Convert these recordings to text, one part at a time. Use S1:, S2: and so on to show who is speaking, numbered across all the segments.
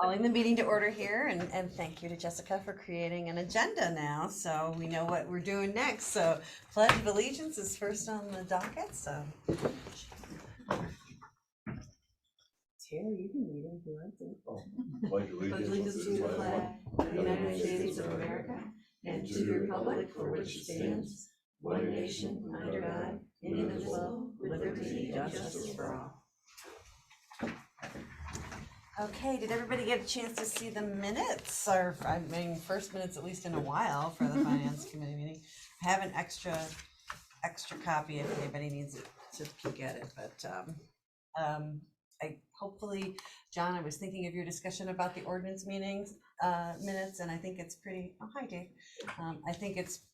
S1: Calling the meeting to order here, and thank you to Jessica for creating an agenda now, so we know what we're doing next. So Pledge of Allegiance is first on the docket, so. Terry, you can read it if you want to.
S2: Pledge allegiance to the flag of the United States of America and to the republic for which it stands, one nation, under God, indivisible, with liberty and justice for all.
S1: Okay, did everybody get a chance to see the minutes, or, I mean, first minutes at least in a while for the Finance Committee meeting? I have an extra copy if anybody needs it to peek at it, but, hopefully, John, I was thinking of your discussion about the ordinance meetings, minutes, and I think it's pretty, oh, hi, Dave. I think it's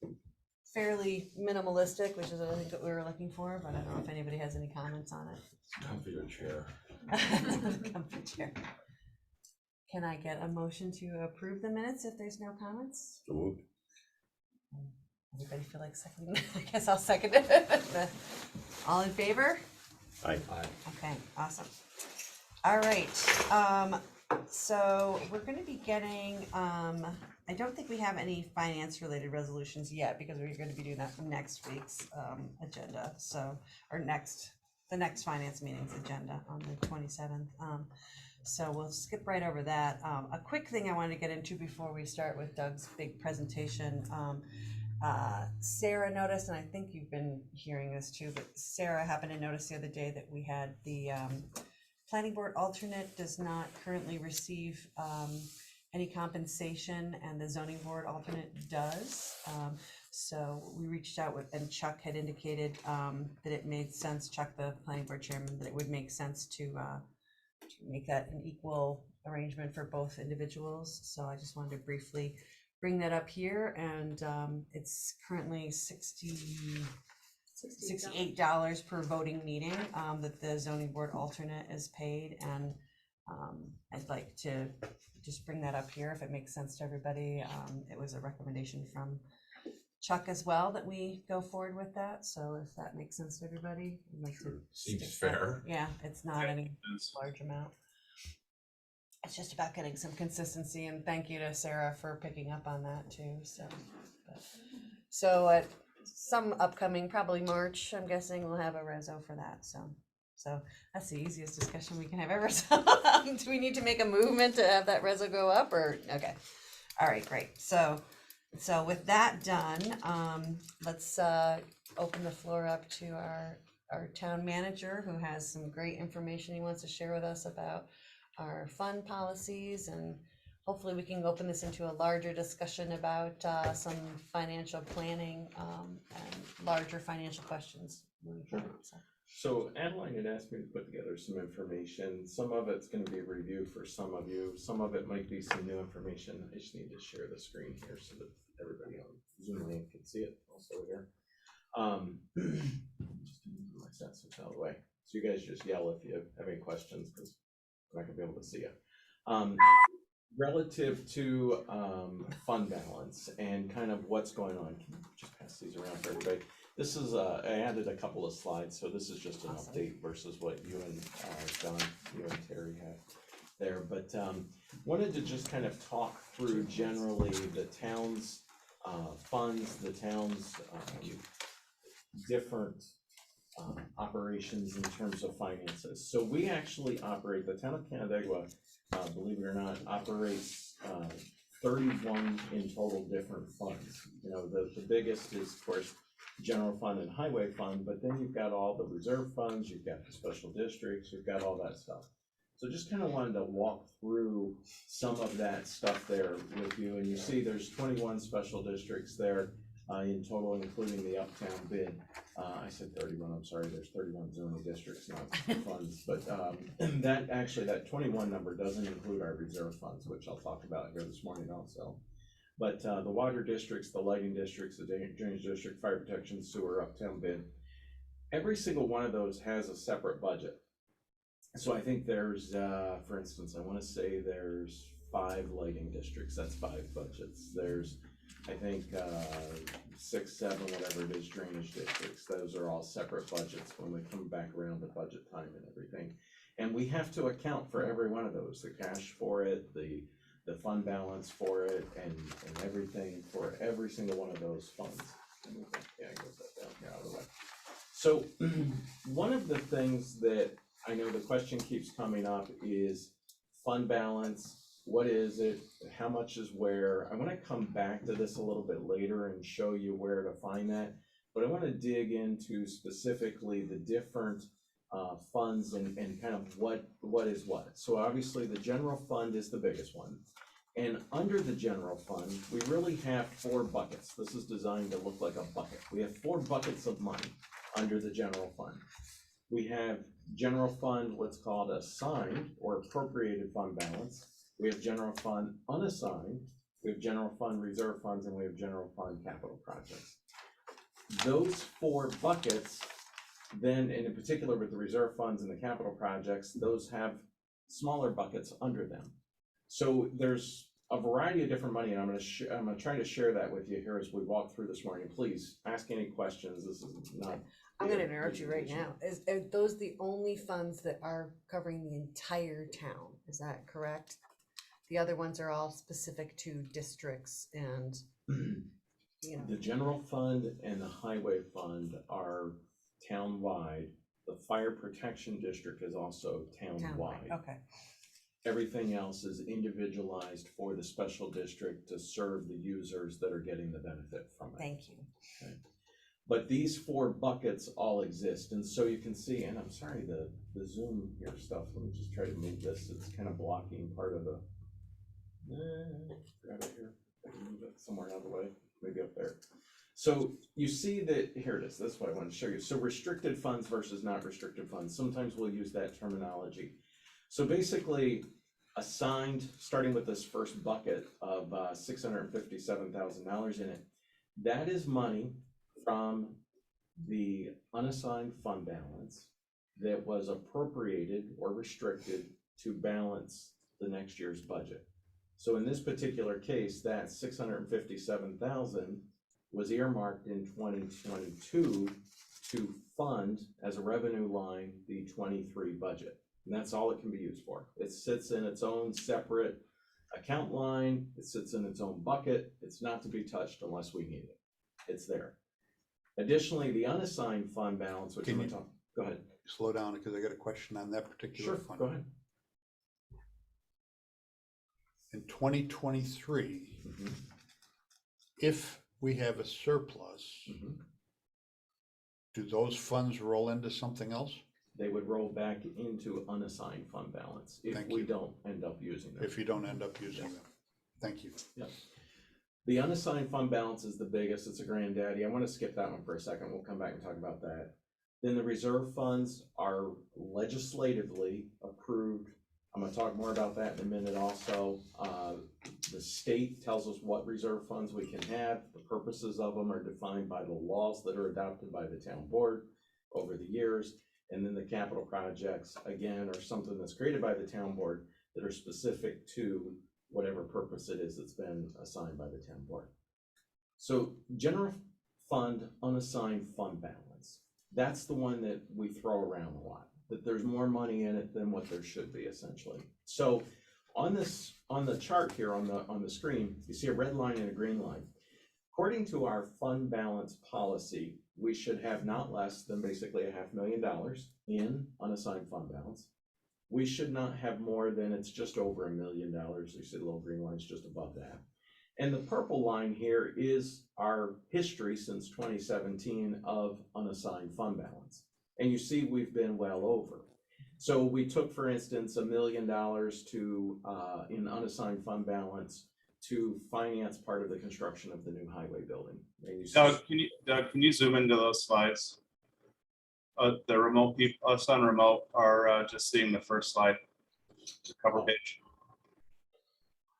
S1: fairly minimalistic, which is what I think that we were looking for, but I don't know if anybody has any comments on it.
S2: Comfy chair.
S1: Comfy chair. Can I get a motion to approve the minutes if there's no comments?
S2: So moved.
S1: Everybody feel like seconding? I guess I'll second it. All in favor?
S2: Aye.
S1: Okay, awesome. All right, so we're gonna be getting, I don't think we have any finance-related resolutions yet, because we're gonna be doing that for next week's, agenda, so, or the next finance meeting's agenda on the 27th. So we'll skip right over that. A quick thing I wanted to get into before we start with Doug's big presentation. Sarah noticed, and I think you've been hearing this too, but Sarah happened to notice the other day that we had the planning board alternate does not currently receive any compensation, and the zoning board alternate does. So we reached out with, and Chuck had indicated that it made sense, Chuck, the planning board chairman, that it would make sense to make that an equal arrangement for both individuals. So I just wanted to briefly bring that up here, and it's currently $68 per voting meeting that the zoning board alternate is paid, and I'd like to just bring that up here if it makes sense to everybody. It was a recommendation from Chuck as well that we go forward with that, so if that makes sense to everybody, I'd like to
S2: Seems
S1: stick
S2: fair.
S1: that. Yeah, it's not any large amount. It's just about getting some consistency, and thank you to Sarah for picking up on that too. So at some upcoming, probably March, I'm guessing we'll have a reso for that. So that's the easiest discussion we can have ever. So do we need to make a movement to have that reso go up, or okay? All right, great. So with that done, let's open the floor up to our town manager, who has some great information he wants to share with us about our fund policies, and hopefully we can open this into a larger discussion about some financial planning and larger financial questions.
S3: Sure. So Adeline had asked me to put together some information. Some of it's going to be a review for some of you. Some of it might be some new information. I just need to share the screen here so that everybody on Zoom link can see it also here. Just move my sensors out of the way. So you guys just yell if you have any questions, because I'm not going to be able to see you. Relative to fund balance and kind of what's going on, can you just pass these around for everybody? This is, I added a couple of slides, so this is just an update versus what you and John, you and Terry have there. But wanted to just kind of talk through generally the town's funds, the town's different operations in terms of finances. So we actually operate, the town of Canandaigua, believe it or not, operates 31 in total different funds. You know, the biggest is, of course, general fund and highway fund, but then you've got all the reserve funds, you've got the special districts, you've got all that stuff. So just kind of wanted to walk through some of that stuff there with you. And you see there's 21 special districts there in total, including the uptown bid. I said 31, I'm sorry, there's 31 zoning districts, not funds. But that 21 number doesn't include our reserve funds, which I'll talk about here this morning also. But the water districts, the lighting districts, the drainage district, fire protection, sewer, uptown bid, every single one of those has a separate budget. So I think there's, for instance, I want to say there's 5 lighting districts, that's 5 budgets. There's, I think, 6, 7, whatever it is, drainage districts. Those are all separate budgets when we come back around to budget time and everything. And And we have to account for every one of those, the cash for it, the fund balance for it, and everything for every single one of those funds. Yeah, I get that down here out of the way. So one of the things that I know the question keeps coming up is fund balance. What is it? How much is where? I want to come back to this a little bit later and show you where to find that. But I want to dig into specifically the different funds and kind of what is what. So obviously the general fund is the biggest one. And under the general fund, we really have 4 buckets. This is designed to look like a bucket. We have 4 buckets of money under the general fund. We have general fund, what's called assigned or appropriated fund balance. We have general fund unassigned. We have general fund reserve funds, and we have general fund capital projects. Those 4 buckets, then, and in particular with the reserve funds and the capital projects, those have smaller buckets under them. So there's a variety of different money, and I'm gonna try to share that with you here as we walk through this morning. Please ask any questions. This is not.
S1: I'm gonna interrupt you right now. Are those the only funds that are covering the entire town? Is that correct? The other ones are all specific to districts and, you know.
S3: The general fund and the highway fund are townwide. The fire protection district is also townwide.
S1: Okay.
S3: Everything else is individualized for the special district to serve the users that are getting the benefit from it.
S1: Thank you.
S3: Okay. But these 4 buckets all exist, and so you can see, and I'm sorry, the Zoom here stuff, let me just try to move this, it's kind of blocking part of the, grab it here, I can move it somewhere out of the way, maybe up there. So you see that, here it is, that's what I want to show you. So restricted funds versus not restricted funds, sometimes we'll use that terminology. So basically, assigned, starting with this first bucket of $657,000 in it, that is money from the unassigned fund balance that was appropriated or restricted to balance the next year's budget. So in this particular case, that $657,000 was earmarked in 2022 to fund as a revenue line the 23 budget. And that's all it can be used for. It sits in its own separate account line. It sits in its own bucket. It's not to be touched unless we need it. It's there. Additionally, the unassigned fund balance, which I'm going to talk, go ahead.
S4: Slow down because I got a question on that particular fund.
S3: Go ahead.
S4: In 2023, if we have a surplus, do those funds roll into something else?
S3: They would roll back into unassigned fund balance if
S4: Thank
S3: we
S4: you.
S3: don't end up using them.
S4: If you don't end up using them. Thank you.
S3: Yep. The unassigned fund balance is the biggest. It's a granddaddy. I want to skip that one for a second. We'll come back and talk about that. Then the reserve funds are legislatively approved. I'm going to talk more about that in a minute also. The state tells us what reserve funds we can have. The purposes of them are defined by the laws that are adopted by the town board over the years. And then the capital projects, again, are something that's created by the town board that are specific to whatever purpose it is that's been assigned by the town board. So general fund, unassigned fund balance, that's the one that we throw around a lot, that there's more money in it than what there should be essentially. So on the chart here on the screen, you see a red line and a green line. According to our fund balance policy, we should have not less than basically $500,000 in unassigned fund balance. We should not have more than, it's just over $1 million. You see the little green line's just above that. And the purple line here is our history since 2017 of unassigned fund balance. And you see we've been well over. So we took, for instance, $1 million to in unassigned fund balance to finance part of the construction of the new highway building. And you see,
S5: Doug, can you zoom into those slides? The remote people, us on remote, are just seeing the first slide, the cover page.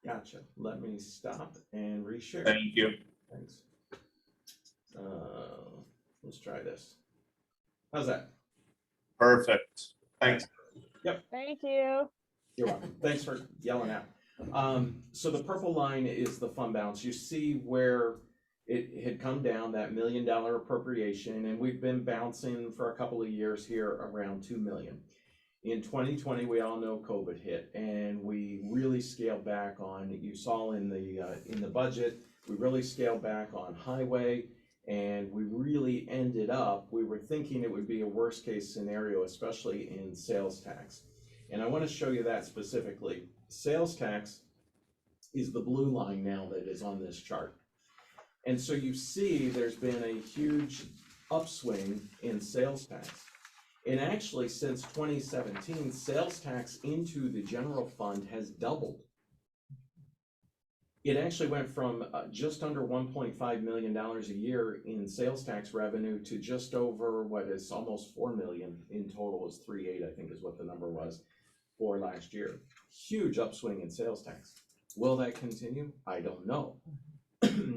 S3: gotcha. Let me stop and reshare.
S5: Thank you.
S3: Thanks. Let's try this. How's that?
S5: Perfect. Thanks.
S6: Thank you.
S3: You're welcome. Thanks for yelling out. So the purple line is the fund balance. You see where it had come down, that $1 million appropriation, and we've been bouncing for a couple of years here around 2 million. In 2020, we all know COVID hit, and we really scaled back on, you saw in the budget, we really scaled back on highway, and we really ended up, we were thinking it would be a worst case scenario, especially in sales tax. And I want to show you that specifically. Sales tax is the blue line now that is on this chart. And so you see there's been a huge upswing in sales tax. And actually, since 2017, sales tax into the general fund has doubled. It actually went from just under $1.5 million a year in sales tax revenue to just over what is almost 4 million in total. Is 3.8, I think is what the number was for last year. Huge upswing in sales tax. Will that continue? I don't know.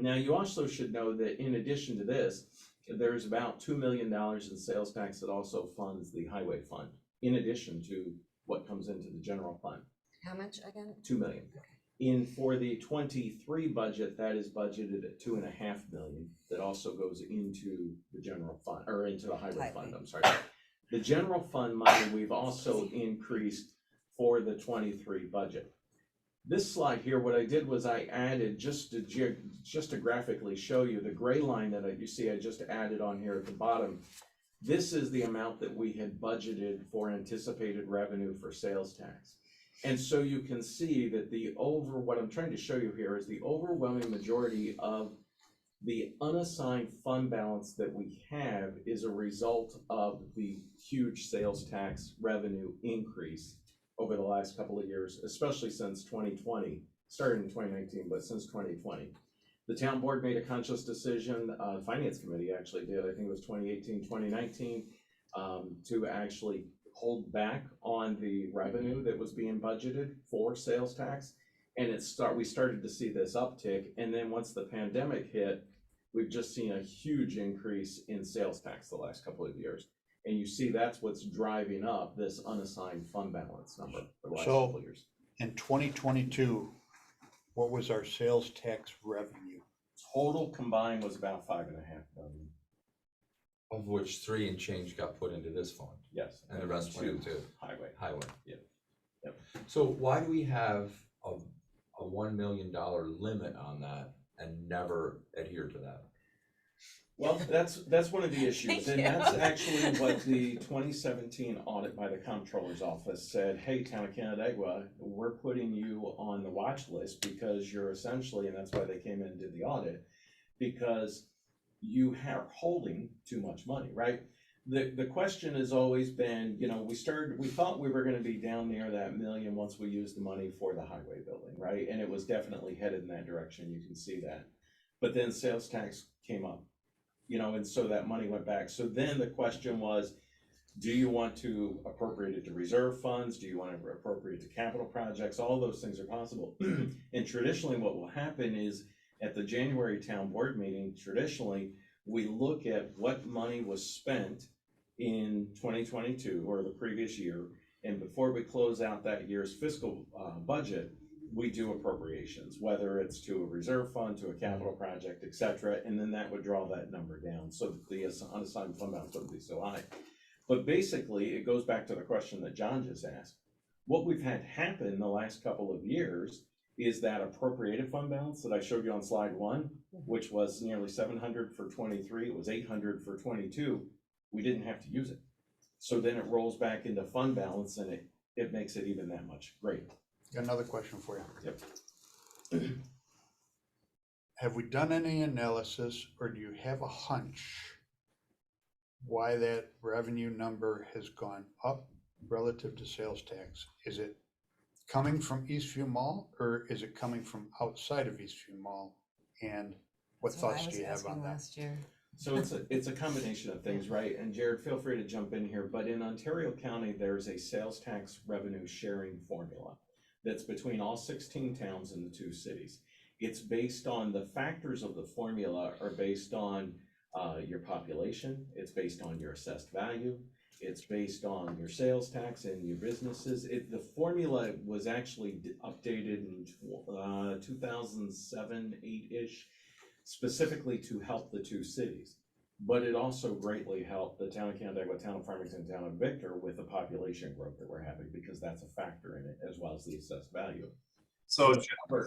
S3: Now, you also should know that in addition to this, there's about $2 million in sales tax that also funds the highway fund, in addition to what comes into the general fund.
S1: How much again?
S3: 2 million. For the 23 budget, that is budgeted at 2.5 million. That also goes into the general fund, or into the highway fund, I'm sorry. The general fund money we've also increased for the 23 budget. This slide here, what I did was I added, just to graphically show you, the gray line that you see I just added on here at the bottom. This is the amount that we had budgeted for anticipated revenue for sales tax. And so you can see that what I'm trying to show you here is the overwhelming majority of the unassigned fund balance that we have is a result of the huge sales tax revenue increase over the last couple of years, especially since 2020, started in 2019, but since 2020. The town board made a conscious decision, finance committee actually did, I think it was 2018, 2019, to actually hold back on the revenue that was being budgeted for sales tax. And we started to see this uptick. And then once the pandemic hit, we've just seen a huge increase in sales tax the last couple of years. And you see that's what's driving up this unassigned fund balance number for the last couple of years.
S4: In 2022, what was our sales tax revenue?
S3: Total combined was about 5.5 million.
S7: Of which 3 and change got put into this fund,
S3: Yes.
S7: and the rest went into
S3: highway.
S7: highway.
S3: Yep. Yep.
S7: So why do we have a $1 million limit on that and never adhere to that?
S3: Well, that's one of the issues, and that's actually what the 2017 audit by the comptroller's office said. Hey, Town of Canandaigua, we're putting you on the watch list because you're essentially, and that's why they came in and did the audit, because you are holding too much money, right? The question has always been, we thought we were going to be down near that million once we used the money for the highway building, right? And it was definitely headed in that direction. You can see that. But then sales tax came up, and so that money went back. So then the question was, do you want to appropriate it to reserve funds? Do you want to appropriate it to capital projects? All those things are possible. And traditionally what will happen is at the January town board meeting, traditionally, we look at what money was spent in 2022 or the previous year. And before we close out that year's fiscal budget, we do appropriations, whether it's to a reserve fund, to a capital project, et cetera, and then that would draw that number down so that the unassigned fund balance wouldn't be so high. But basically, it goes back to the question that John just asked. What we've had happen the last couple of years is that appropriated fund balance that I showed you on slide 1, which was nearly 700 for 23, it was 800 for 22, we didn't have to use it. So then it rolls back into fund balance and it makes it even that much greater.
S4: Got another question for you.
S3: Yep.
S4: Have we done any analysis, or do you have a hunch why that revenue number has gone up relative to sales tax? Is it coming from Eastview Mall, or is it coming from outside of Eastview Mall? And what thoughts do you have on that?
S1: Last year.
S3: So it's a combination of things, right? And Jared, feel free to jump in here, but in Ontario County, there's a sales tax revenue sharing formula that's between all 16 towns in the 2 cities. It's based on, the factors of the formula are based on your population, it's based on your assessed value, it's based on your sales tax and your businesses. The formula was actually updated in 2007, 8-ish, specifically to help the 2 cities. But it also greatly helped the town of Canandaigua, town of Farmington, town of Victor with the population growth that we're having, because that's a factor in it, as well as the assessed value.
S5: So,
S3: Go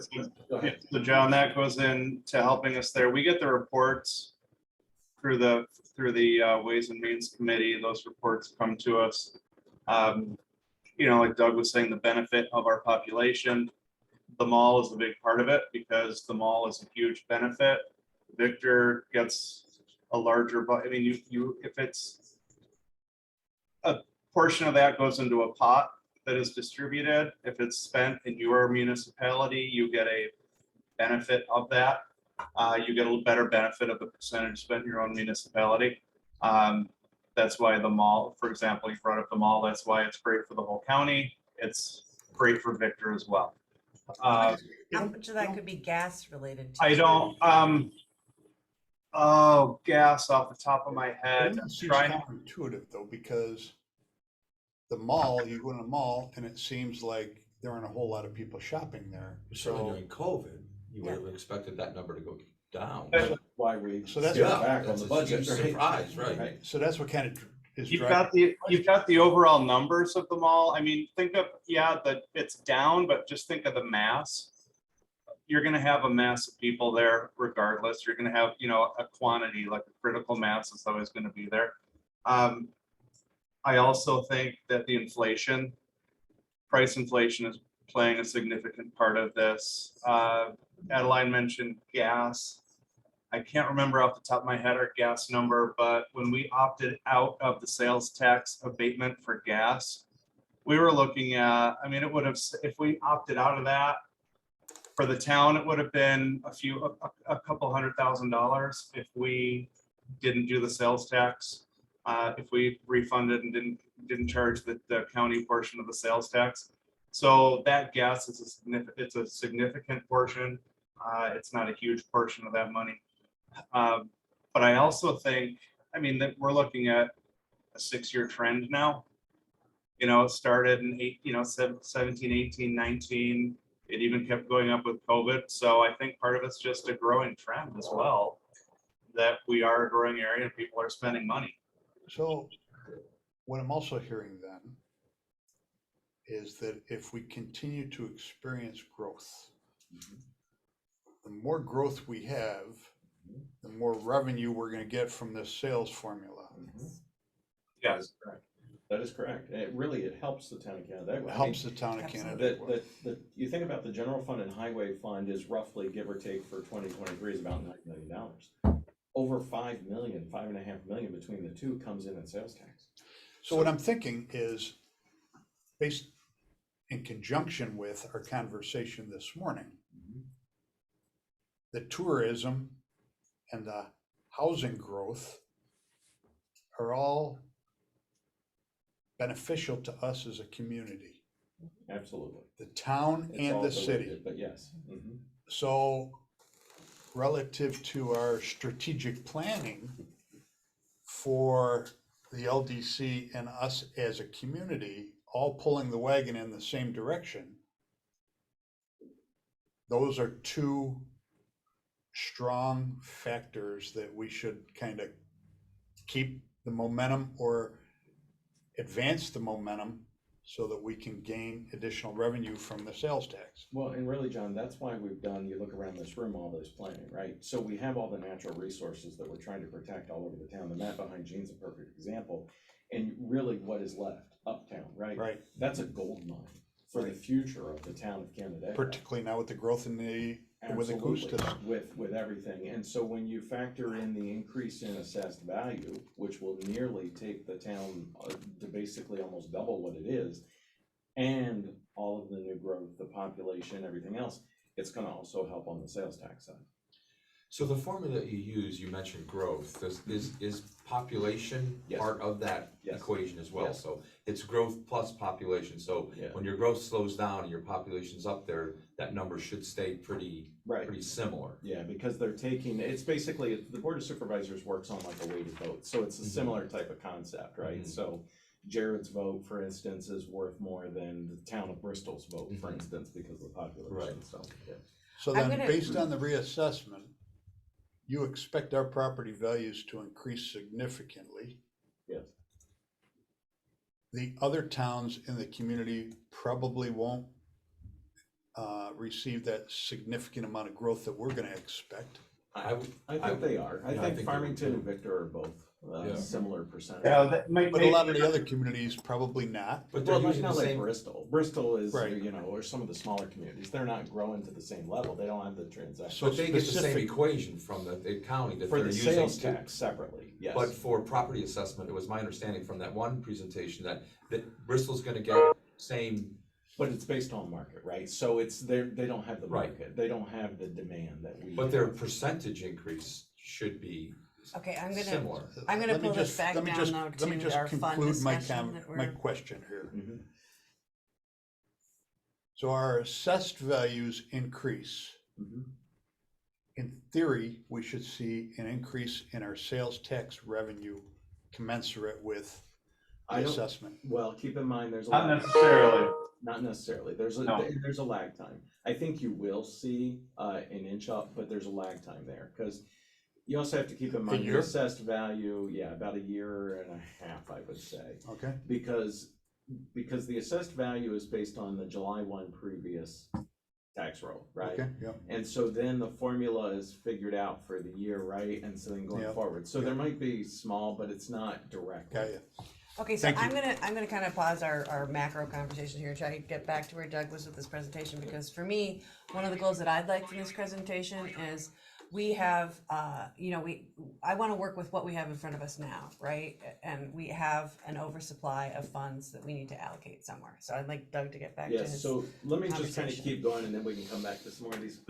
S3: ahead.
S5: so John, that goes into helping us there. We get the reports through the Ways and Means Committee. Those reports come to us. You know, like Doug was saying, the benefit of our population. The mall is a big part of it because the mall is a huge benefit. Victor gets a larger, but I mean, if it's a portion of that goes into a pot that is distributed, if it's spent in your municipality, you get a benefit of that. You get a little better benefit of the percentage spent in your own municipality. That's why the mall, for example, you brought up the mall, that's why it's great for the whole county. It's great for Victor as well.
S1: How much of that could be gas related?
S5: I don't, oh, gas off the top of my
S4: But
S5: head.
S4: it seems
S5: Trying,
S4: counterintuitive though, because the mall, you go in a mall and it seems like there aren't a whole lot of people shopping there.
S7: Certainly
S4: So,
S7: during COVID, you would have expected that number to go down.
S5: That's
S3: Why we
S4: So that's-
S3: scaled back on
S7: that's
S3: the
S7: a
S3: budget,
S7: huge
S3: right?
S7: surprise, right?
S4: so that's what kind of is
S5: you've
S4: driving.
S5: got the overall numbers of the mall. I mean, think of, yeah, that it's down, but just think of the mass. You're gonna have a mass of people there regardless. You're gonna have, you know, a quantity, like a critical mass is always gonna be there. I also think that the price inflation is playing a significant part of this. Adeline mentioned gas. I can't remember off the top of my head our gas number, but when we opted out of the sales tax abatement for gas, we were looking at, I mean, it would have, if we opted out of that, for the town, it would have been a couple $100,000 if we didn't do the sales tax. If we refunded and didn't charge the county portion of the sales tax. So that gas is it's a significant portion. It's not a huge portion of that money. But I also think, I mean, that we're looking at a 6-year trend now. You know, it started in 17, 18, 19. It even kept going up with COVID. So I think part of it's just a growing trend as well, that we are a growing area and people are spending money.
S4: So what I'm also hearing then is that if we continue to experience growth, the more growth we have, the more revenue we're going to get from this sales formula.
S5: Yes.
S3: That is correct. And it helps the town of Canandaigua.
S4: It helps the town of
S1: Absolutely.
S4: Canada.
S3: You think about the general fund and highway fund is roughly, give or take, for 2023 is about $9 million. Over 5 million, 5.5 million between the two comes in sales tax.
S4: So what I'm thinking is, based in conjunction with our conversation this morning, the tourism and the housing growth are all beneficial to us as a community,
S3: Absolutely.
S4: the town
S3: It's
S4: and
S3: all
S4: the city.
S3: related, but yes.
S4: So relative to our strategic planning for the LDC and us as a community, all pulling the wagon in the same direction, those are two strong factors that we should kind of keep the momentum or advance the momentum so that we can gain additional revenue from the sales tax.
S3: Well, and really, John, that's why we've done, you look around this room, all this planning, right? So we have all the natural resources that we're trying to protect all over the town. The map behind Gene's a perfect example. And really what is left, uptown, right?
S4: Right.
S3: That's a gold mine for the future of the town of Canandaigua.
S4: Particularly now with the growth in with the
S3: Absolutely,
S4: Custis.
S3: with everything. And so when you factor in the increase in assessed value, which will nearly take the town to basically almost double what it is, and all of the new growth, the population, everything else, it's gonna also help on the sales tax side.
S7: So the formula that you use, you mentioned growth, is population
S3: Yes.
S7: part of that
S3: Yes.
S7: equation as well?
S3: Yes.
S7: So it's growth plus population, so
S3: Yeah.
S7: when your growth slows down and your population's up there, that number should stay pretty
S3: Right.
S7: similar.
S3: Yeah, because they're taking, it's basically, the Board of Supervisors works on like a weighted vote, so it's a similar type of concept, right?
S7: Mhm.
S3: So Jared's vote, for instance, is worth more than the town of Bristol's vote, for
S7: Mhm.
S3: instance, because of the population,
S7: Right.
S3: so. Yeah.
S4: So
S1: I'm
S4: then,
S1: gonna-
S4: based on the reassessment, you expect our property values to increase significantly.
S3: Yes.
S4: The other towns in the community probably won't receive that significant amount of growth that we're gonna expect.
S3: I think they are. I
S7: Yeah, I
S3: think
S7: think they
S3: Farmington
S7: would
S3: and Victor are both
S7: Yeah.
S3: similar percentage.
S5: Yeah, that might.
S4: But a lot of the other communities probably not.
S7: But they're
S3: Well, like,
S7: using
S3: not
S7: the
S3: like
S7: same,
S3: Bristol. Bristol is,
S4: Right.
S3: you know, or some of the smaller communities, they're not growing to the same level. They don't have the transaction.
S4: So
S7: but they get the same
S4: specific-
S7: equation from the county that
S3: For
S7: they're
S3: the
S7: using.
S3: sales
S7: to-
S3: tax separately, yes.
S7: But for property assessment, it was my understanding from that one presentation that Bristol's gonna get same,
S3: But it's based on market, right? So it's, they don't have the
S7: Right.
S3: market. They don't have the demand that we.
S7: but their percentage increase should be
S1: Okay, I'm
S7: similar.
S1: gonna
S4: Let me
S1: pull this
S4: just-
S1: back
S4: let me
S1: down
S4: just-
S1: though
S4: Let me
S1: to
S4: just
S1: our fund
S4: conclude my
S1: discussion that
S4: my
S1: we're,
S4: question here.
S3: Mhm.
S4: So our assessed values increase.
S3: Mhm.
S4: In theory, we should see an increase in our sales tax revenue commensurate with
S3: I
S4: the
S3: don't-
S4: assessment.
S3: Well, keep in mind, there's a.
S5: Not
S3: lag.
S5: necessarily.
S3: Not necessarily.
S5: No.
S3: There's a lag time. I think you will see an inch up, but there's a lag time there, because you also have to keep in mind the
S4: year?
S3: assessed value, yeah, about a year and a half, I would say.
S4: Okay,
S3: Because the assessed value is based on the July 1 previous tax roll, right?
S4: okay, yeah.
S3: And so then the formula is figured out for the year, right? And so then going
S4: Yep.
S3: forward. So there might be small, but it's not direct.
S4: Got you.
S1: okay, so
S4: Thank you.
S1: I'm gonna kind of pause our macro conversation here and try to get back to where Doug was with this presentation, because for me, one of the goals that I'd like from this presentation is we have, I wanna work with what we have in front of us now, right? And we have an oversupply of funds that we need to allocate somewhere, so I'd like Doug to get back to
S3: Yes,
S1: his.
S3: so let me just kind of
S1: conversation.
S3: keep going and then we can come back to some more of these.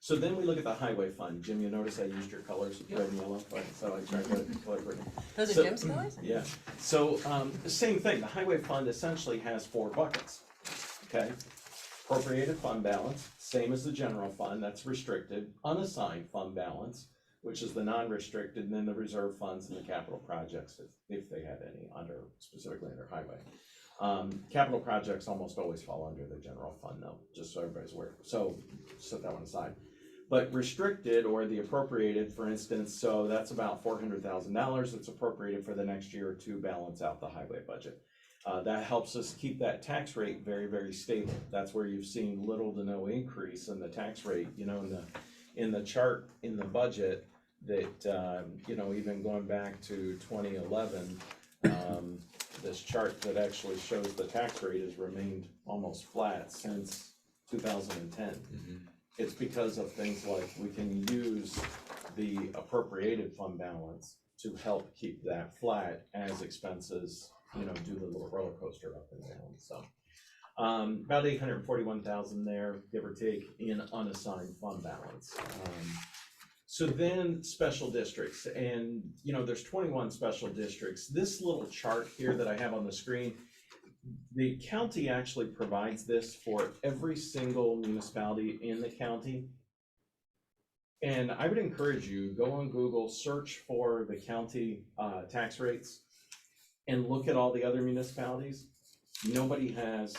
S3: So then we look at the highway fund. Jim, you notice I used your colors, red and yellow, right? So I tried to color coordinate.
S1: Those are
S3: So-
S1: Jim's colors?
S3: Yeah, so, the same thing, the highway fund essentially has 4 buckets, okay? Appropriated fund balance, same as the general fund, that's restricted, unassigned fund balance, which is the non-restricted, and then the reserve funds and the capital projects, if they have any specifically under highway. Capital projects almost always fall under the general fund though, just so everybody's aware, so set that one aside. But restricted or the appropriated, for instance, so that's about $400,000 that's appropriated for the next year or two, balance out the highway budget. That helps us keep that tax rate very, very stable. That's where you've seen little to no increase in the tax rate, you know, in the chart in the budget that, even going back to 2011, this chart that actually shows the tax rate has remained almost flat since 2010. It's because of things like we can use the appropriated fund balance to help keep that flat as expenses, do the little roller coaster up and down, so. About 841,000 there, give or take, in unassigned fund balance. So then special districts, and there's 21 special districts. This little chart here that I have on the screen, the county actually provides this for every single municipality in the county. And I would encourage you, go on Google, search for the county tax rates and look at all the other municipalities. Nobody has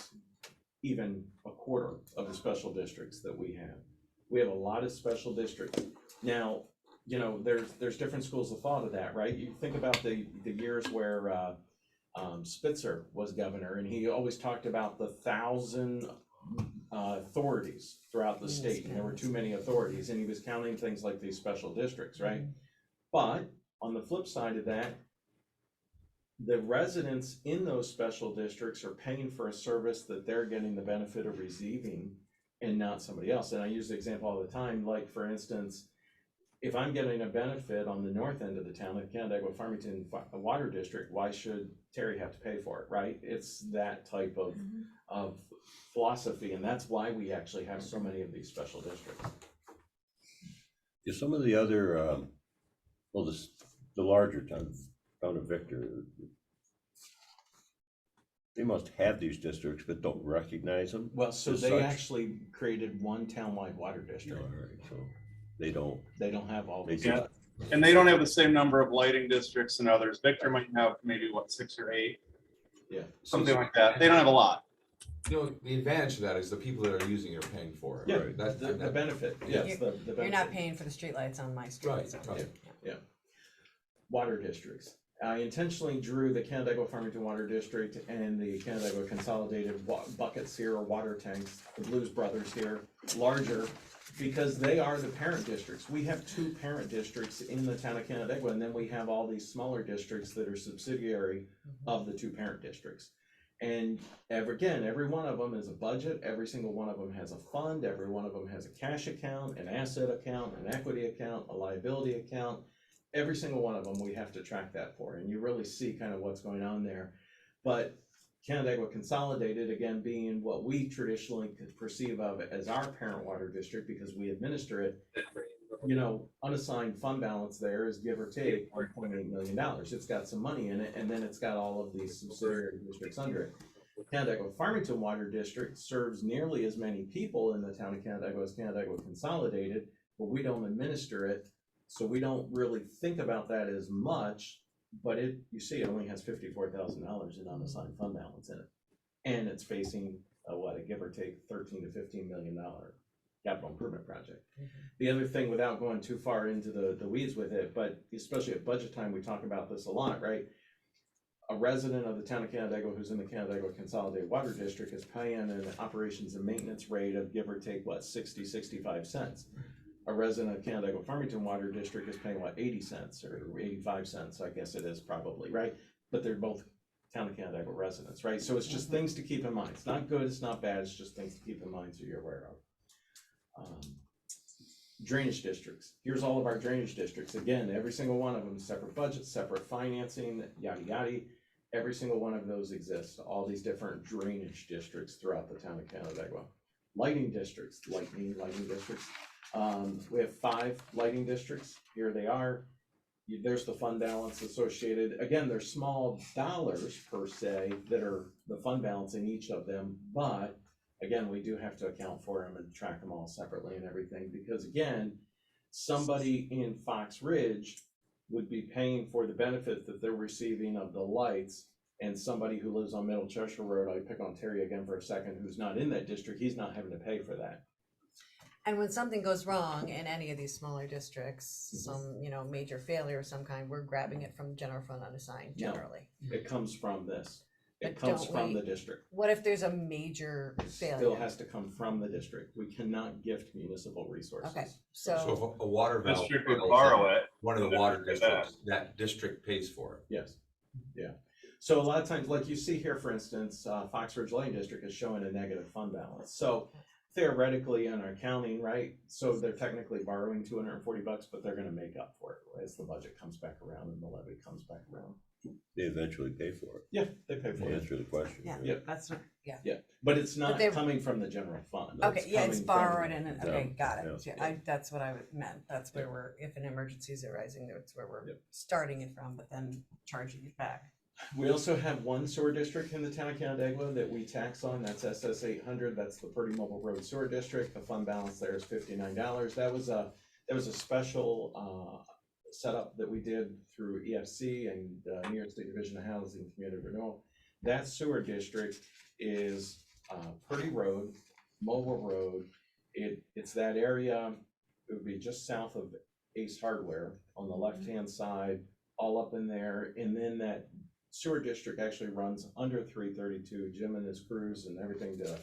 S3: even a quarter of the special districts that we have. We have a lot of special districts. Now, there's different schools of thought of that, right? You think about the years where Spitzer was governor, and he always talked about the 1,000 authorities throughout the state, and there were too many authorities, and he was counting things like these special districts, right? But on the flip side of that, the residents in those special districts are paying for a service that they're getting the benefit of receiving and not somebody else. And I use the example all the time, like for instance, if I'm getting a benefit on the north end of the town, the Canandaigua Farmington Water District, why should Terry have to pay for it, right? It's that type of philosophy, and that's why we actually have so many of these special districts.
S8: Yeah, some of the other, the larger towns, town of Victor, they must have these districts but don't recognize them.
S3: Well, so
S8: as
S3: they
S8: such.
S3: actually created one townwide water
S8: All
S3: district.
S8: right, so they don't.
S3: They don't have all
S8: They
S3: these.
S8: just-
S5: And they don't have the same number of lighting districts and others. Victor might have maybe 6 or 8,
S3: Yeah.
S5: something like that. They don't have a lot.
S7: You know, the advantage of that is the people that are using it are paying for it.
S3: Yeah,
S7: Right? That's,
S3: the benefit, yes, the benefit.
S1: You're not paying for the streetlights on my street.
S7: Right,
S1: so-
S7: right.
S3: Water districts. I intentionally drew the Canandaigua Farmington Water District and the Canandaigua Consolidated Buckets here, or water tanks, the Blues Brothers here, larger, because they are the parent districts. We have two parent districts in the town of Canandaigua, and then we have all these smaller districts that are subsidiary of the two parent districts. And every one of them is a budget, every single one of them has a fund, every one of them has a cash account, an asset account, an equity account, a liability account. Every single one of them, we have to track that for, and you really see kind of what's going on there. But Canandaigua Consolidated, again, being what we traditionally could perceive of as our parent water district, because we administer it, you know, unassigned fund balance there is give or take $1.8 million. It's got some money in it, and then it's got all of these subsidiary districts under it. Canandaigua Farmington Water District serves nearly as many people in the town of Canandaigua as Canandaigua Consolidated, but we don't administer it. So we don't really think about that as much, but you see, it only has $54,000 in unassigned fund balance in it. And it's facing a give or take $13 to $15 million capital improvement project. The other thing, without going too far into the weeds with it, but especially at budget time, we talk about this a lot, right? A resident of the town of Canandaigua who's in the Canandaigua Consolidated Water District is paying an operations and maintenance rate of give or take, 65 cents. A resident of Canandaigua Farmington Water District is paying 80 cents or 85 cents, I guess it is probably, right? But they're both town of Canandaigua residents, right? So it's just things to keep in mind. It's not good, it's not bad, it's just things to keep in mind so you're aware of. Drainage districts. Here's all of our drainage districts. Again, every single one of them, separate budgets, separate financing, yada yada. Every single one of those exists. All these different drainage districts throughout the town of Canandaigua. Lighting districts, lighting districts. We have 5 lighting districts. Here they are. There's the fund balance associated. Again, they're small dollars per se that are the fund balance in each of them, but again, we do have to account for them and track them all separately and everything, because again, somebody in Fox Ridge would be paying for the benefit that they're receiving of the lights, and somebody who lives on Middle Cheshire Road, I pick on Terry again for a second, who's not in that district, he's not having to pay for that.
S1: And when something goes wrong in any of these smaller districts, some, major failure of some kind, we're grabbing it from the general fund unassigned
S3: No.
S1: generally.
S3: It comes from this. It
S1: But
S3: comes
S1: don't
S3: from
S1: we-
S3: the district.
S1: What if there's a major
S3: It still
S1: failure?
S3: has to come from the district. We cannot gift municipal resources.
S1: Okay,
S7: So
S1: so,
S7: if a water valve
S5: District would
S7: fails
S5: borrow
S7: in
S5: it.
S7: one of the
S5: then
S7: water
S5: look at that.
S7: districts, that district pays for it.
S3: Yes, yeah. So a lot of times, like you see here, for instance, Fox Ridge Lighting District is showing a negative fund balance. So theoretically, in our accounting, right, so they're technically borrowing $240, but they're gonna make up for it as the budget comes back around and the levy comes back around.
S8: They eventually pay for it.
S3: Yeah, they pay for
S8: To
S3: it.
S8: answer the question.
S1: yeah,
S3: Yep.
S1: that's not, yeah.
S3: Yeah, but it's not
S1: they're-
S3: coming from the general fund.
S1: Okay, yeah, it's
S3: coming from-
S1: borrowed and, okay,
S8: Yeah,
S1: got it.
S8: yeah.
S1: Yeah, that's what I meant. That's where we're, if an emergency is arising, that's where we're
S3: Yep.
S1: starting it from, but then charging it back.
S3: We also have one sewer district in the town of Canandaigua that we tax on, that's SS 800, that's the Purdy Mobile Road Sewer District. The fund balance there is $59. That was a special setup that we did through EFC and New York State Division of Housing and Community Renewal. That sewer district is Purdy Road, Mobile Road. It's that area, it would be just south of Ace Hardware on the left-hand side, all up in there, and then that sewer district actually runs under 332. Jim and his crews and everything did a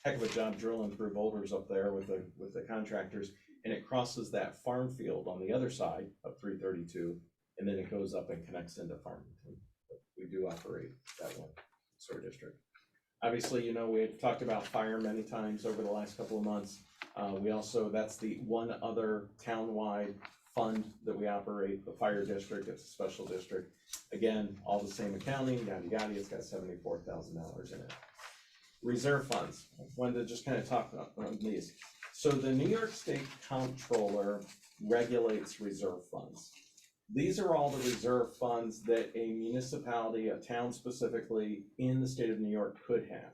S3: heck of a job drilling through boulders up there with the contractors, and it crosses that farm field on the other side of 332, and then it goes up and connects into Farmington. We do operate that one sewer district. Obviously, we've talked about fire many times over the last couple of months. We also, that's the one other townwide fund that we operate, the fire district. It's a special district. Again, all the same accounting, yada yada, it's got $74,000 in it. Reserve funds, wanted to just kind of talk on these. So the New York State Comptroller regulates reserve funds. These are all the reserve funds that a municipality, a town specifically in the state of New York could have.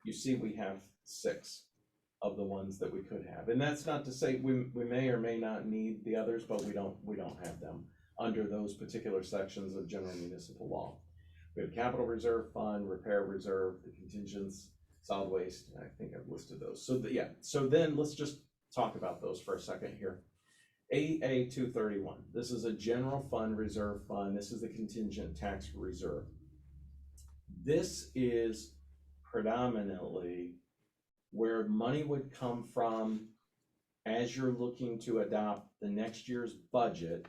S3: You see, we have 6 of the ones that we could have. And that's not to say we may or may not need the others, but we don't have them under those particular sections of general municipal law. We have capital reserve fund, repair reserve, the contingents, solid waste, and I think I've listed those. So yeah, so then let's just talk about those for a second here. AA 231, this is a general fund reserve fund. This is the contingent tax reserve. This is predominantly where money would come from as you're looking to adopt the next year's budget.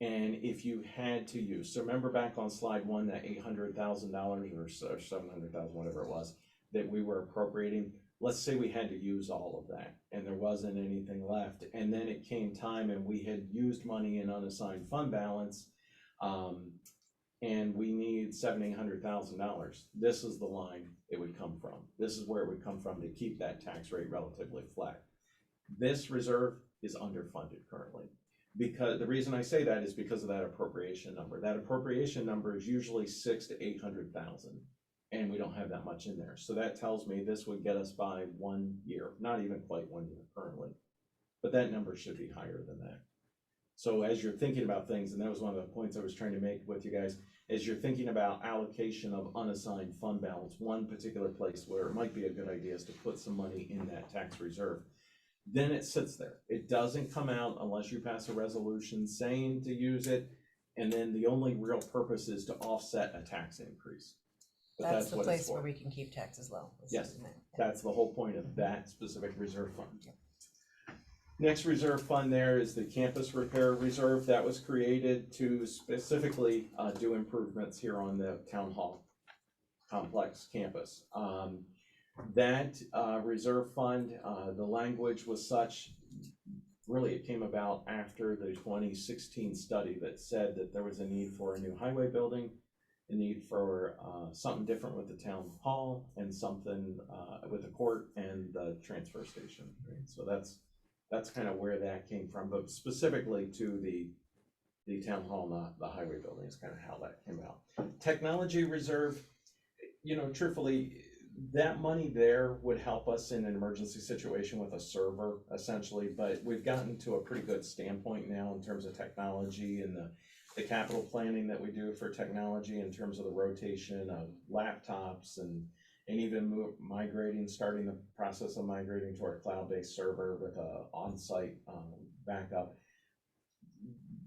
S3: And if you had to use, so remember back on slide one, that $800,000 or 700,000, whatever it was, that we were appropriating. Let's say we had to use all of that and there wasn't anything left. And then it came time and we had used money in unassigned fund balance. And we need $700,000. This is the line it would come from. This is where it would come from to keep that tax rate relatively flat. This reserve is underfunded currently. Because the reason I say that is because of that appropriation number. That appropriation number is usually 600,000 to 800,000, and we don't have that much in there. So that tells me this would get us by 1 year, not even quite 1 year currently, but that number should be higher than that. So as you're thinking about things, and that was one of the points I was trying to make with you guys, as you're thinking about allocation of unassigned fund balance, one particular place where it might be a good idea is to put some money in that tax reserve. Then it sits there. It doesn't come out unless you pass a resolution saying to use it. And then the only real purpose is to offset a tax increase. But
S1: That's the
S3: what it's
S1: place where
S3: for.
S1: we can keep taxes low. is
S3: Yes.
S1: in that.
S3: That's the whole point of that specific reserve fund. Next reserve fund there is the campus repair reserve. That was created to specifically do improvements here on the town hall complex campus. That reserve fund, the language was such, really it came about after the 2016 study that said that there was a need for a new highway building, a need for something different with the town hall, and something with the court and the transfer station. Right? So that's kind of where that came from, but specifically to the town hall, not the highway building, is kind of how that came out. Technology reserve, you know, truthfully, that money there would help us in an emergency situation with a server, essentially, but we've gotten to a pretty good standpoint now in terms of technology and the capital planning that we do for technology in terms of the rotation of laptops and even starting the process of migrating to our cloud-based server with a on-site backup.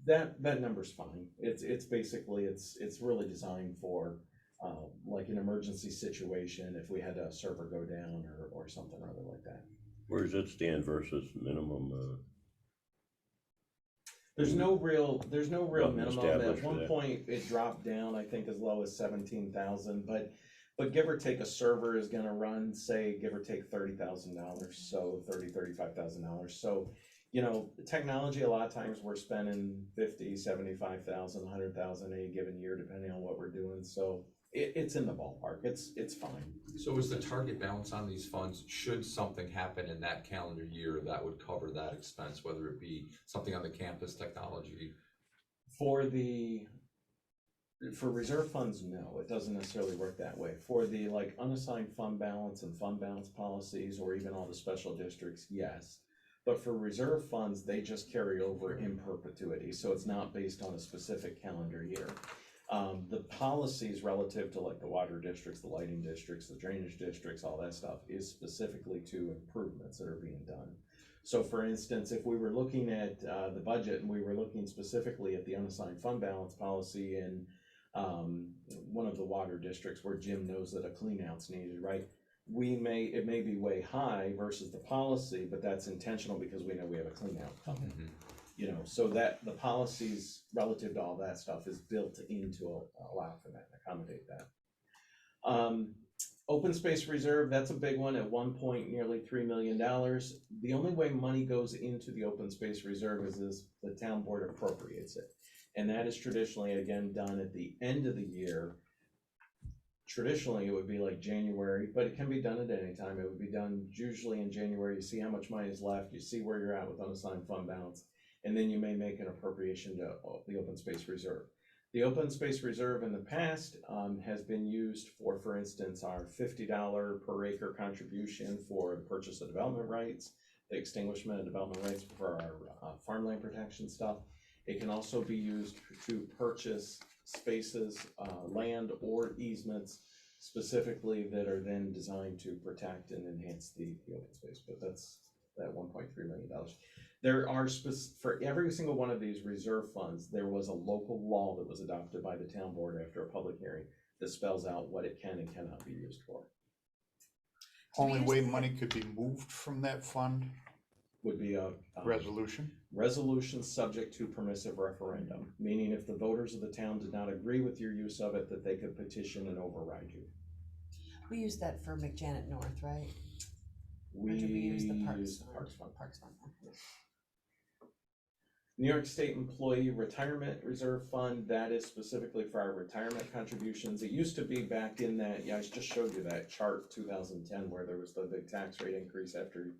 S3: That number's fine. It's basically, it's really designed for like an emergency situation if we had a server go down or something or other like that.
S8: Where does it stand versus minimum?
S3: There's no real
S8: Nothing
S3: minimum.
S8: established
S3: At
S8: for
S3: one
S8: that.
S3: point, it dropped down, I think, as low as 17,000, but give or take, a server is gonna run, say, give or take $30,000, so $35,000. So, you know, technology, a lot of times we're spending 50, 75,000, 100,000 any given year, depending on what we're doing. So it's in the ballpark. It's fine.
S7: So is the target balance on these funds, should something happen in that calendar year that would cover that expense, whether it be something on the campus technology?
S3: For reserve funds, no, it doesn't necessarily work that way. For the like unassigned fund balance and fund balance policies, or even all the special districts, yes. But for reserve funds, they just carry over in perpetuity, so it's not based on a specific calendar year. The policies relative to like the water districts, the lighting districts, the drainage districts, all that stuff is specifically to improvements that are being done. So for instance, if we were looking at the budget and we were looking specifically at the unassigned fund balance policy in one of the water districts where Jim knows that a clean out's needed, right? It may be way high versus the policy, but that's intentional because we know we have a clean out coming. You know, so that the policies relative to all that stuff is built in to allow for that, accommodate that. Open space reserve, that's a big one at one point, nearly $3 million. The only way money goes into the open space reserve is the town board appropriates it. And that is traditionally, again, done at the end of the year. Traditionally, it would be like January, but it can be done at any time. It would be done usually in January. You see how much money is left, you see where you're at with unassigned fund balance, and then you may make an appropriation to the open space reserve. The open space reserve in the past has been used for instance, our $50 per acre contribution for the purchase of development rights, the extinguishment of development rights for our farmland protection stuff. It can also be used to purchase spaces, land or easements specifically that are then designed to protect and enhance the open space, but that's that $1.3 million. There are for every single one of these reserve funds, there was a local law that was adopted by the town board after a public hearing that spells out what it can and cannot be used for.
S4: Only way money could be moved from that fund,
S3: Would be a
S4: resolution?
S3: resolution subject to permissive referendum, meaning if the voters of the town did not agree with your use of it, that they could petition and override you.
S1: We use that for McJanet North, right?
S3: We
S1: Or do we use the Parks
S3: use the
S1: Fund?
S3: Parks Fund.
S1: Parks Fund.
S3: New York State Employee Retirement Reserve Fund, that is specifically for our retirement contributions. It used to be back in that, yeah, I just showed you that chart, 2010, where there was the big tax rate increase after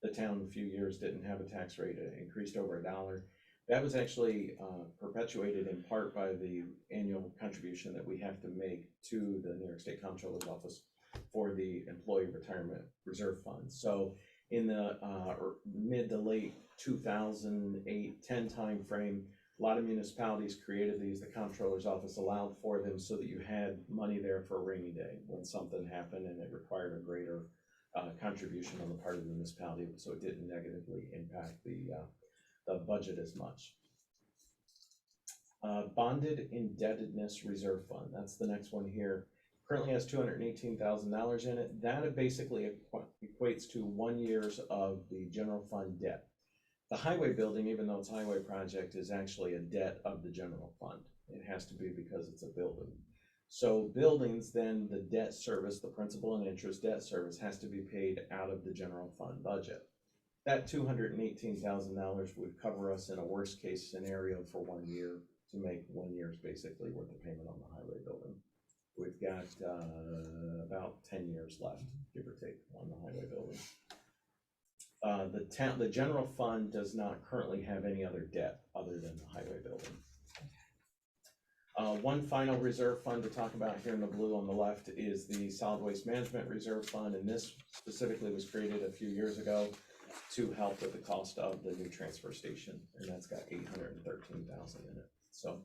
S3: the town a few years didn't have a tax rate, it increased over $1. That was actually perpetuated in part by the annual contribution that we have to make to the New York State Comptroller's Office for the Employee Retirement Reserve Fund. So in the mid to late 2008-10 timeframe, a lot of municipalities created these. The Comptroller's Office allowed for them so that you had money there for a rainy day when something happened and it required a greater contribution on the part of the municipality, so it didn't negatively impact the budget as much. Bonded Indebtedness Reserve Fund, that's the next one here. Currently has $218,000 in it. That basically equates to 1 year's of the general fund debt. The highway building, even though it's a highway project, is actually a debt of the general fund. It has to be because it's a building. So buildings, then the debt service, the principal and interest debt service has to be paid out of the general fund budget. That $218,000 would cover us in a worst case scenario for 1 year to make 1 year's basically worth of payment on the highway building. We've got about 10 years left, give or take, on the highway building. The general fund does not currently have any other debt other than the highway building. One final reserve fund to talk about here in the blue on the left is the Solid Waste Management Reserve Fund, and this specifically was created a few years ago to help with the cost of the new transfer station, and that's got $813,000 in it. So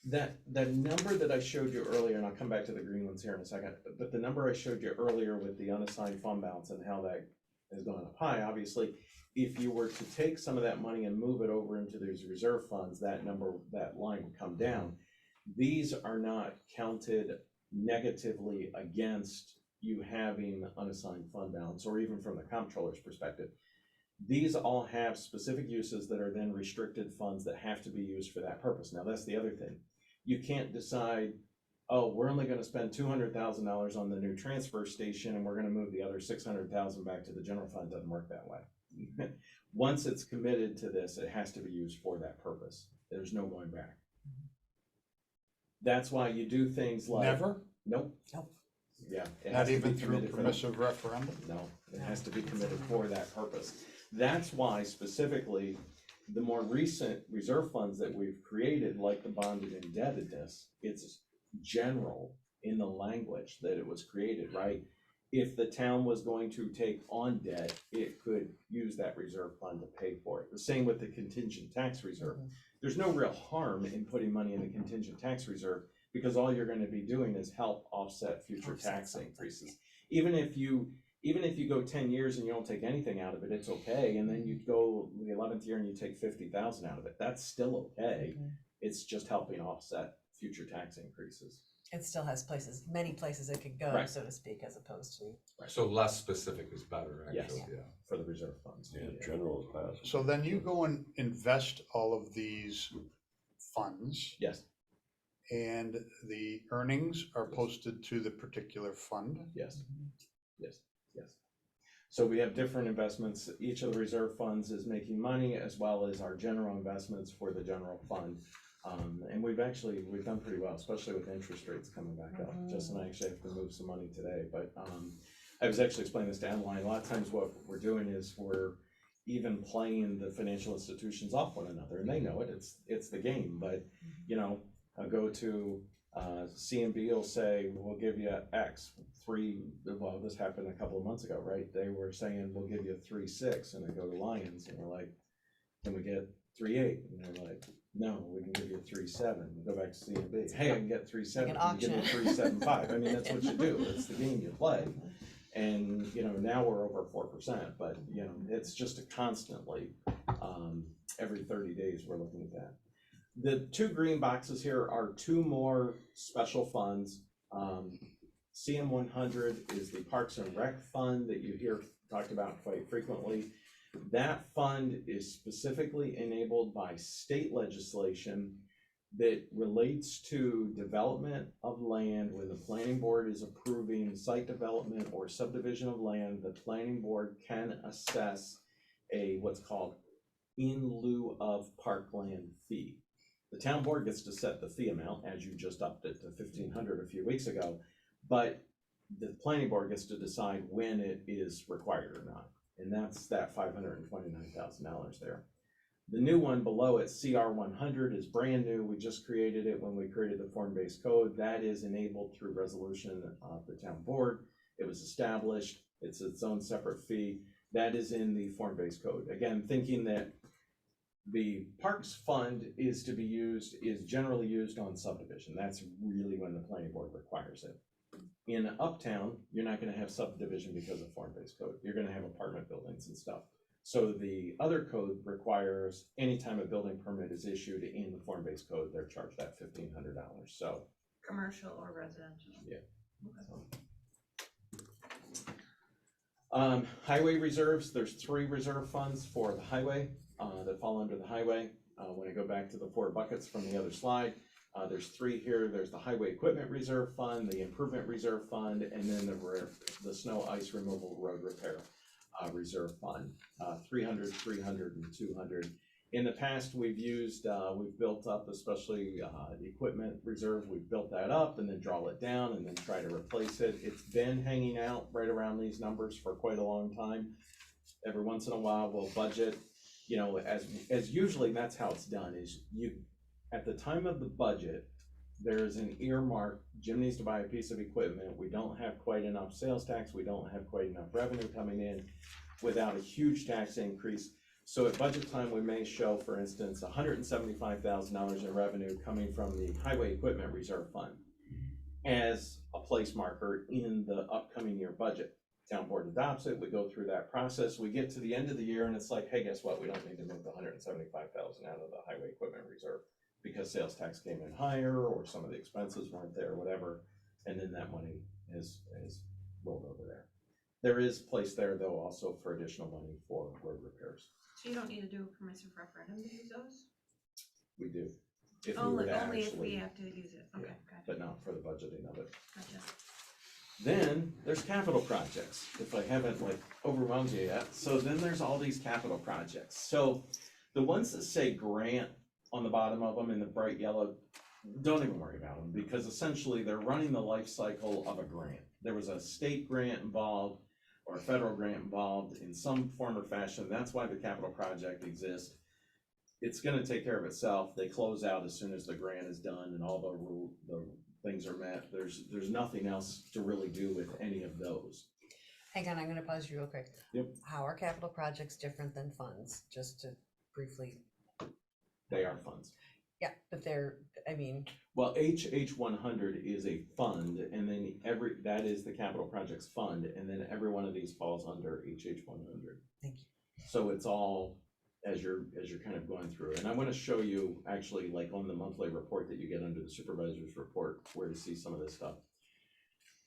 S3: that number that I showed you earlier, and I'll come back to the green ones here in a second, but the number I showed you earlier with the unassigned fund balance and how that is going up high, obviously, if you were to take some of that money and move it over into these reserve funds, that number, that line would come down. These are not counted negatively against you having unassigned fund balance, or even from the comptroller's perspective. These all have specific uses that are then restricted funds that have to be used for that purpose. Now, that's the other thing. You can't decide, oh, we're only going to spend $200,000 on the new transfer station and we're going to move the other $600,000 back to the general fund. It doesn't work that way. Once it's committed to this, it has to be used for that purpose. There's no going back. That's why you do things like...
S4: Never?
S3: Nope.
S1: Nope.
S3: Yeah. it
S4: Not
S3: has to be
S4: even through
S3: committed for that.
S4: permissive referendum?
S3: No, it has to be committed for that purpose. That's why specifically, the more recent reserve funds that we've created, like the bonded indebtedness, it's general in the language that it was created, right? If the town was going to take on debt, it could use that reserve fund to pay for it. The same with the contingent tax reserve. There's no real harm in putting money in the contingent tax reserve because all you're going to be doing is help offset future tax increases. Even if you go 10 years and you don't take anything out of it, it's okay. And then you go the 11th year and you take 50,000 out of it, that's still okay. It's just helping offset future tax increases.
S1: It still has places, many places it could go,
S3: Right.
S1: so to speak, as opposed to.
S7: So less specific is better,
S3: Yes.
S7: actually, yeah.
S3: For the reserve funds.
S8: Yeah, general is passed.
S4: So then you go and invest all of these funds,
S3: Yes,
S4: and the earnings are posted to the particular fund.
S3: yes, yes, yes. So we have different investments. Each of the reserve funds is making money, as well as our general investments for the general fund. And we've done pretty well, especially with interest rates coming back up. Justin and I actually have to move some money today, but I was actually explaining this to Adeline. A lot of times what we're doing is we're even playing the financial institutions off one another, and they know it. It's the game. But you know, I'll go to CMB will say, we'll give you X, well, this happened a couple of months ago, right? They were saying, we'll give you 3.6, and I go to Lions, and we're like, can we get 3.8? And they're like, No, we can give you 3.7, go back to C and B. Hey, I can get 3.7,
S1: an
S3: can you give me
S1: auction.
S3: 3.75? I mean, that's what you do, it's the game you play. And, you know, now we're over 4%, but, you know, it's just a constantly, every 30 days, we're looking at that. The two green boxes here are two more special funds. CM 100 is the Parks and Rec Fund that you hear talked about quite frequently. That fund is specifically enabled by state legislation that relates to development of land. When the planning board is approving site development or subdivision of land, the planning board can assess a what's called in lieu of parkland fee. The town board gets to set the fee amount, as you just upped it to 1,500 a few weeks ago, but the planning board gets to decide when it is required or not. And that's that $529,000 there. The new one below it, CR 100, is brand new. We just created it when we created the form-based code. That is enabled through resolution of the town board. It was established. It's its own separate fee. That is in the form-based code. Again, thinking that the Parks Fund is generally used on subdivision. That's really when the planning board requires it. In Uptown, you're not gonna have subdivision because of form-based code. You're gonna have apartment buildings and stuff. So the other code requires anytime a building permit is issued in the form-based code, they're charged that $1,500, so.
S2: Commercial or residential?
S3: Yeah. Highway reserves, there's 3 reserve funds for the highway that fall under the highway. When I go back to the 4 buckets from the other slide, there's 3 here. There's the highway equipment reserve fund, the improvement reserve fund, and then the snow ice removal road repair reserve fund, 300, 300, and 200. In the past, we've built up, especially the equipment reserve, we've built that up and then draw it down and then try to replace it. It's been hanging out right around these numbers for quite a long time. Every once in a while, we'll budget, you know, as usually that's how it's done, is at the time of the budget, there's an earmark. Jim needs to buy a piece of equipment. We don't have quite enough sales tax. We don't have quite enough revenue coming in without a huge tax increase. So at budget time, we may show, for instance, $175,000 in revenue coming from the highway equipment reserve fund as a place marker in the upcoming year budget. Town board adopts it. We go through that process. We get to the end of the year and it's like, hey, guess what? We don't need to move the $175,000 out of the highway equipment reserve, because sales tax came in higher or some of the expenses weren't there, whatever, and then that money is rolled over there. There is place there, though, also for additional money for road repairs.
S2: So you don't need to do a permissive referendum to use those?
S3: We do. If we were to
S2: Only if we
S3: actually,
S2: have to use it, okay, gotcha,
S3: but not for the budgeting of it.
S2: gotcha.
S3: Then there's capital projects, if I haven't overwhelmed you yet. So then there's all these capital projects. So the ones that say grant on the bottom of them in the bright yellow, don't even worry about them, because essentially they're running the life cycle of a grant. There was a state grant involved or a federal grant involved in some form or fashion. That's why the capital project exists. It's gonna take care of itself. They close out as soon as the grant is done and all the things are met. There's nothing else to really do with any of those.
S1: Hang on, I'm gonna pause you real quick.
S3: Yep.
S1: How are capital projects different than funds? Just to briefly,
S3: They are funds.
S1: yeah, but
S3: Well, HH 100 is a fund, and then that is the capital projects fund, and then every one of these falls under HH 100.
S1: Thank you.
S3: So it's all as you're kind of going through. And I want to show you actually, like on the monthly report that you get under the supervisor's report, where to see some of this stuff.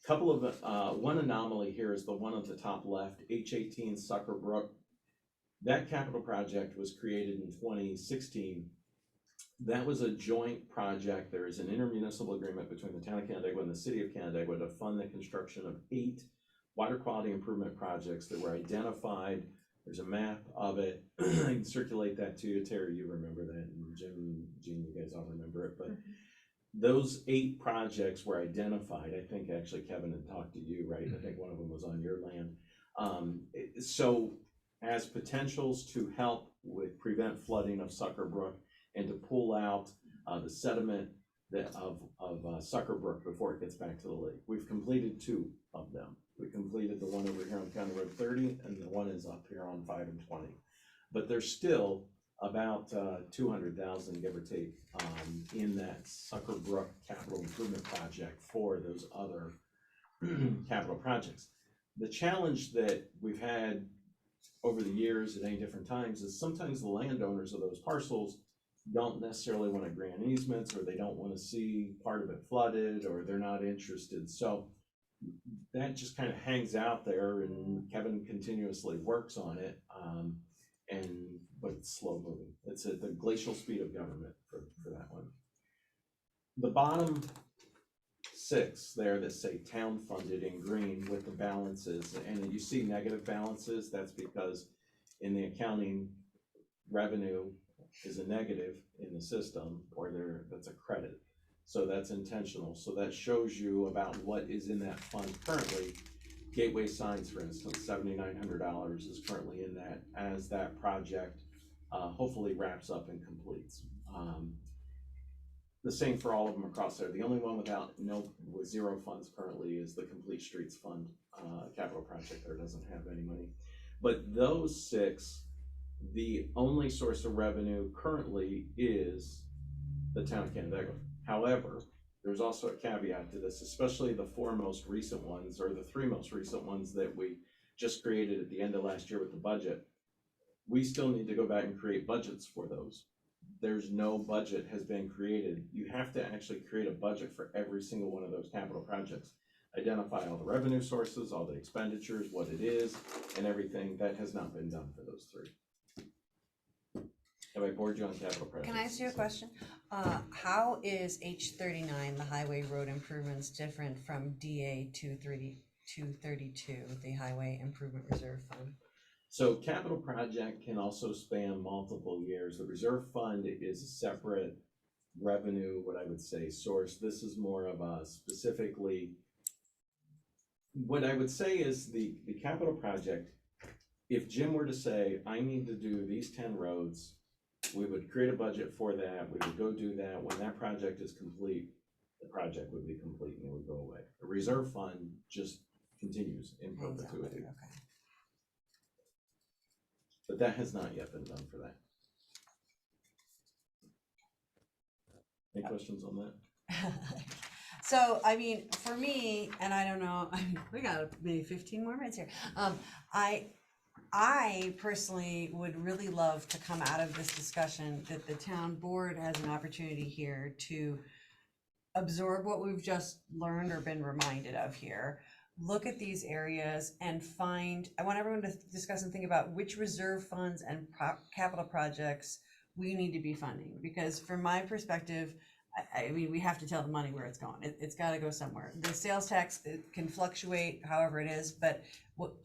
S3: Couple of one anomaly here is the one at the top left, H18 Sucker Brook. That capital project was created in 2016. That was a joint project. There is an intermunicipal agreement between the town of Canandaigua and the city of Canandaigua to fund the construction of 8 water quality improvement projects that were identified. There's a map of it. I can circulate that to you. Terry, you remember that, and Jim, Gene, you guys all remember it, but those 8 projects were identified. I think actually Kevin had talked to you, right? I think one of them was on your land. So as potentials to help with prevent flooding of Sucker Brook and to pull out the sediment of Sucker Brook before it gets back to the lake. We've completed 2 of them. We completed the one over here on County Road 30, and the one is up here on 5 and 20. But there's still about 200,000, give or take, in that Sucker Brook capital improvement project for those other capital projects. The challenge that we've had over the years at any different times is sometimes the landowners of those parcels don't necessarily want to grant easements, or they don't want to see part of it flooded, or they're not interested. So that just kind of hangs out there, and Kevin continuously works on it. But it's slow moving. It's at the glacial speed of government for that one. The bottom 6 there that say town funded in green with the balances, and you see negative balances, that's because in the accounting, revenue is a negative in the system, or that's a credit. So that's intentional. So that shows you about what is in that fund currently. Gateway signs, for instance, $7,900 is currently in that as that project hopefully wraps up and completes. The same for all of them across there. The only one with 0 funds currently is the Complete Streets Fund capital project. There doesn't have any money. But those 6, the only source of revenue currently is the town of Canandaigua. However, there's also a caveat to this, especially the 4 most recent ones, or the 3 most recent ones that we just created at the end of last year with the budget. We still need to go back and create budgets for those. There's no budget has been created. You have to actually create a budget for every single one of those capital projects. Identify all the revenue sources, all the expenditures, what it is, and everything. That has not been done for those 3. Have I bored you on capital projects?
S1: Can I ask you a question? How is H39, the highway road improvements, different from DA 232, the highway improvement reserve fund?
S3: So capital project can also span multiple years. The reserve fund is a separate revenue, what I would say, source. This is more of a specifically, what I would say is the capital project, if Jim were to say, I need to do these 10 roads, we would create a budget for that. We would go do that. When that project is complete, the project would be complete and it would go away. The reserve fund just continues in perpetuity.
S1: Okay.
S3: But that has not yet been done for that. Any questions on that?
S1: So, I mean, for me, and I don't know, I mean, we got maybe 15 more minutes here. I personally would really love to come out of this discussion that the town board has an opportunity here to absorb what we've just learned or been reminded of here. Look at these areas and I want everyone to discuss and think about which reserve funds and capital projects we need to be funding. Because from my perspective, I mean, we have to tell the money where it's going. It's got to go somewhere. The sales tax, it can fluctuate however it is, but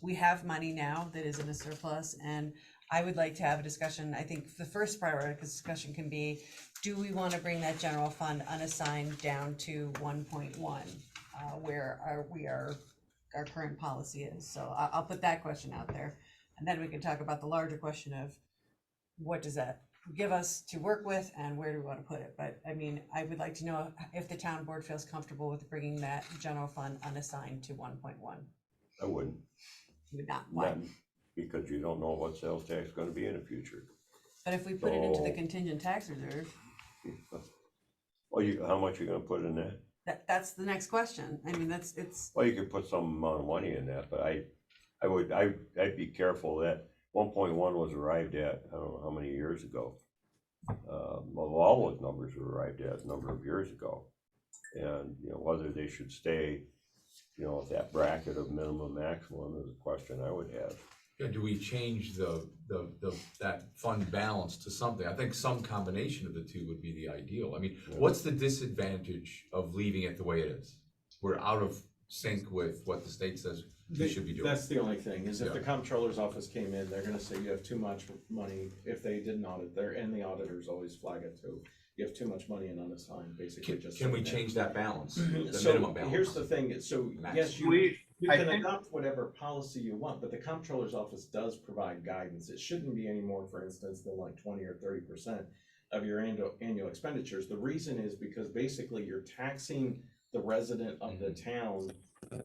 S1: we have money now that is in a surplus. And I would like to have a discussion. I think the first priority discussion can be, do we want to bring that general fund unassigned down to 1.1, where our current policy is? So I'll put that question out there, and then we can talk about the larger question of what does that give us to work with and where do we want to put it. But I mean, I would like to know if the town board feels comfortable with bringing that general fund unassigned to 1.1.
S8: I wouldn't.
S1: You would not. Why?
S8: Not because you don't know what sales tax is gonna be in the future.
S1: But if we put it into the
S8: So-
S1: contingent tax reserve,
S8: Well, how much you gonna put in that?
S1: that's the next question. I mean, it's
S8: Well, you could put some amount of money in that, but I'd be careful that 1.1 was arrived at, I don't know how many years ago. Well, all those numbers were arrived at a number of years ago. And, whether they should stay, at that bracket of minimum, maximum is a question I would have.
S7: Yeah, do we change that fund balance to something? I think some combination of the two would be the ideal. I mean, what's the disadvantage of leaving it the way it is? We're out of sync with what the state says we should be doing.
S3: That's the only thing, is if the
S7: Yeah.
S3: comptroller's office came in, they're gonna say you have too much money. If they did an audit there, and the auditors always flag it too, you have too much money in unassigned, basically just.
S7: Can we
S3: sitting there.
S7: change that balance, the minimum
S3: So
S7: balance?
S3: here's the thing, so
S7: Max.
S3: yes, you
S5: I
S3: can
S5: think-
S3: adopt whatever policy you want, but the comptroller's office does provide guidance. It shouldn't be any more, for instance, than like 20 or 30% of your annual expenditures. The reason is because basically you're taxing the resident of the town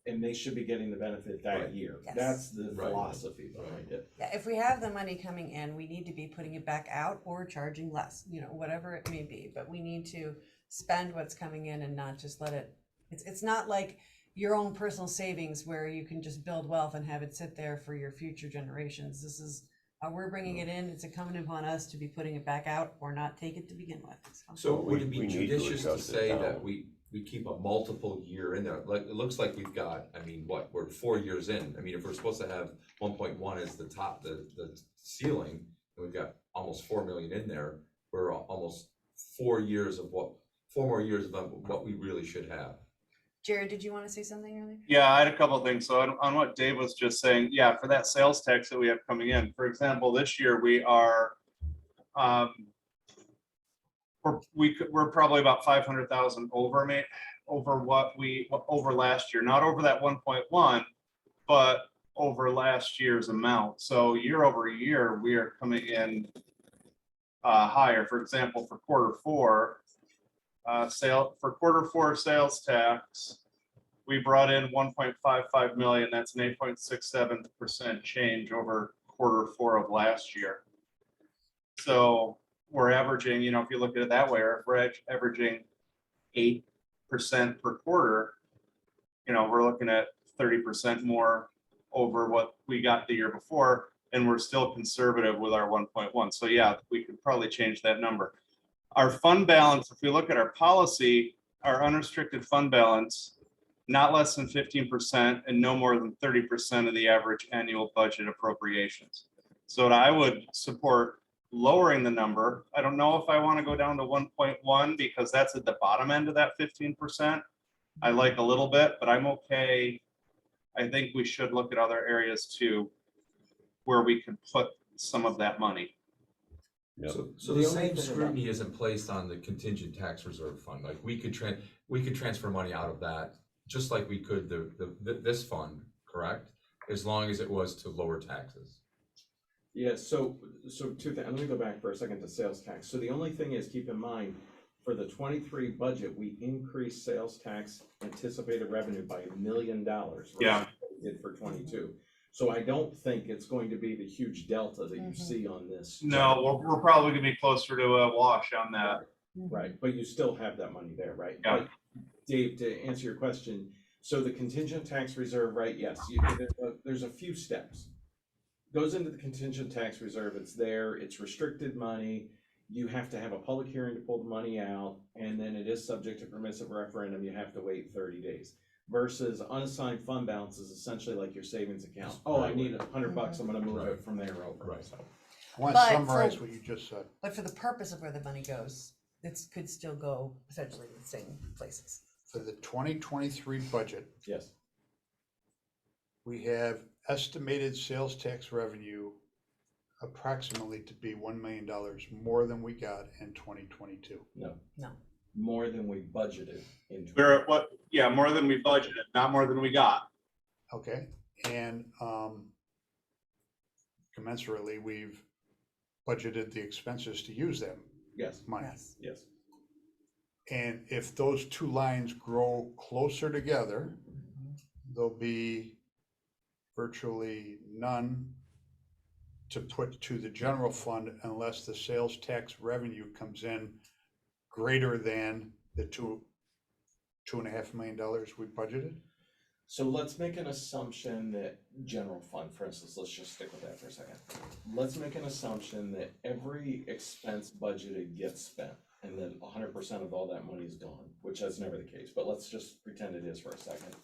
S3: and they should be getting the benefit that
S7: Right.
S3: year.
S1: Yes.
S3: That's the
S7: Right.
S3: philosophy behind it.
S1: Yeah, if we have the money coming in, we need to be putting it back out or charging less, you know, whatever it may be, but we need to spend what's coming in and not just let it, it's not like your own personal savings where you can just build wealth and have it sit there for your future generations. This is, we're bringing it in, it's incumbent upon us to be putting it back out or not take it to begin with.
S7: So
S8: Well,
S7: would it
S8: we
S7: be
S8: need to
S7: judicious to
S8: adjust it
S7: say
S8: down.
S7: that we keep a multiple year in there? Like, it looks like we've got, I mean, what, we're 4 years in. I mean, if we're supposed to have 1.1 as the top, the ceiling, and we've got almost 4 million in there, we're almost 4 years of 4 more years of what we really should have.
S1: Jared, did you want to say something earlier?
S5: Yeah, I had a couple of things. So on what Dave was just saying, yeah, for that sales tax that we have coming in, for example, this year we are, we're probably about 500,000 over over last year, not over that 1.1, but over last year's amount. So year over year, we are coming in higher. For example, for quarter four, sales tax, we brought in 1.55 million. That's an 8.67% change over quarter four of last year. So we're averaging, you know, if you look at it that way, we're averaging 8% per quarter. You know, we're looking at 30% more over what we got the year before, and we're still conservative with our 1.1. So yeah, we could probably change that number. Our fund balance, if we look at our policy, our unrestricted fund balance, not less than 15% and no more than 30% of the average annual budget appropriations. So I would support lowering the number. I don't know if I want to go down to 1.1 because that's at the bottom end of that 15%. I like a little bit, but I'm okay. I think we should look at other areas too, where we can put some of that money.
S8: Yep.
S7: So
S3: The
S7: the
S3: only
S7: same
S3: thing
S7: scrutiny isn't placed on the contingent tax reserve fund. Like we could transfer money out of that, just like we could this fund, correct? As long as it was to lower taxes.
S3: Yeah, so two things. Let me go back for a second to sales tax. So the only thing is, keep in mind, for the 23 budget, we increased sales tax anticipated revenue by $1 million.
S5: Yeah.
S3: Did for 22. So I don't think it's going to be the huge delta that you see on this.
S5: No, we're probably gonna be closer to a wash on that.
S3: Right, but you still have that money there, right?
S5: Yeah.
S3: But Dave, to answer your question, so the contingent tax reserve, right, yes, there's a few steps. Goes into the contingent tax reserve, it's there, it's restricted money, you have to have a public hearing to pull the money out, and then it is subject to permissive referendum, you have to wait 30 days. Versus unassigned fund balance is essentially like your savings account. Oh, I need $100, I'm gonna move it from there over.
S7: Right.
S3: So,
S4: I want to
S1: But
S4: summarize
S1: for-
S4: what you just said.
S1: But for the purpose of where the money goes, it could still go essentially in the same places.
S4: For the 2023 budget,
S3: yes,
S4: we have estimated sales tax revenue approximately to be $1 million more than we got in 2022.
S3: no,
S1: No.
S3: more than we budgeted in.
S5: We're at what? Yeah, more than we budgeted, not more than we got.
S4: Okay, and commensurately, we've budgeted the expenses to use that
S3: Yes,
S4: money.
S1: Yes.
S3: yes.
S4: And if those two lines grow closer together, there'll be virtually none to put to the general fund unless the sales tax revenue comes in greater than the $2.5 million we budgeted.
S3: So let's make an assumption that general fund, for instance, let's just stick with that for a second. Let's make an assumption that every expense budgeted gets spent and then 100% of all that money is gone, which that's never the case, but let's just pretend it is for a second.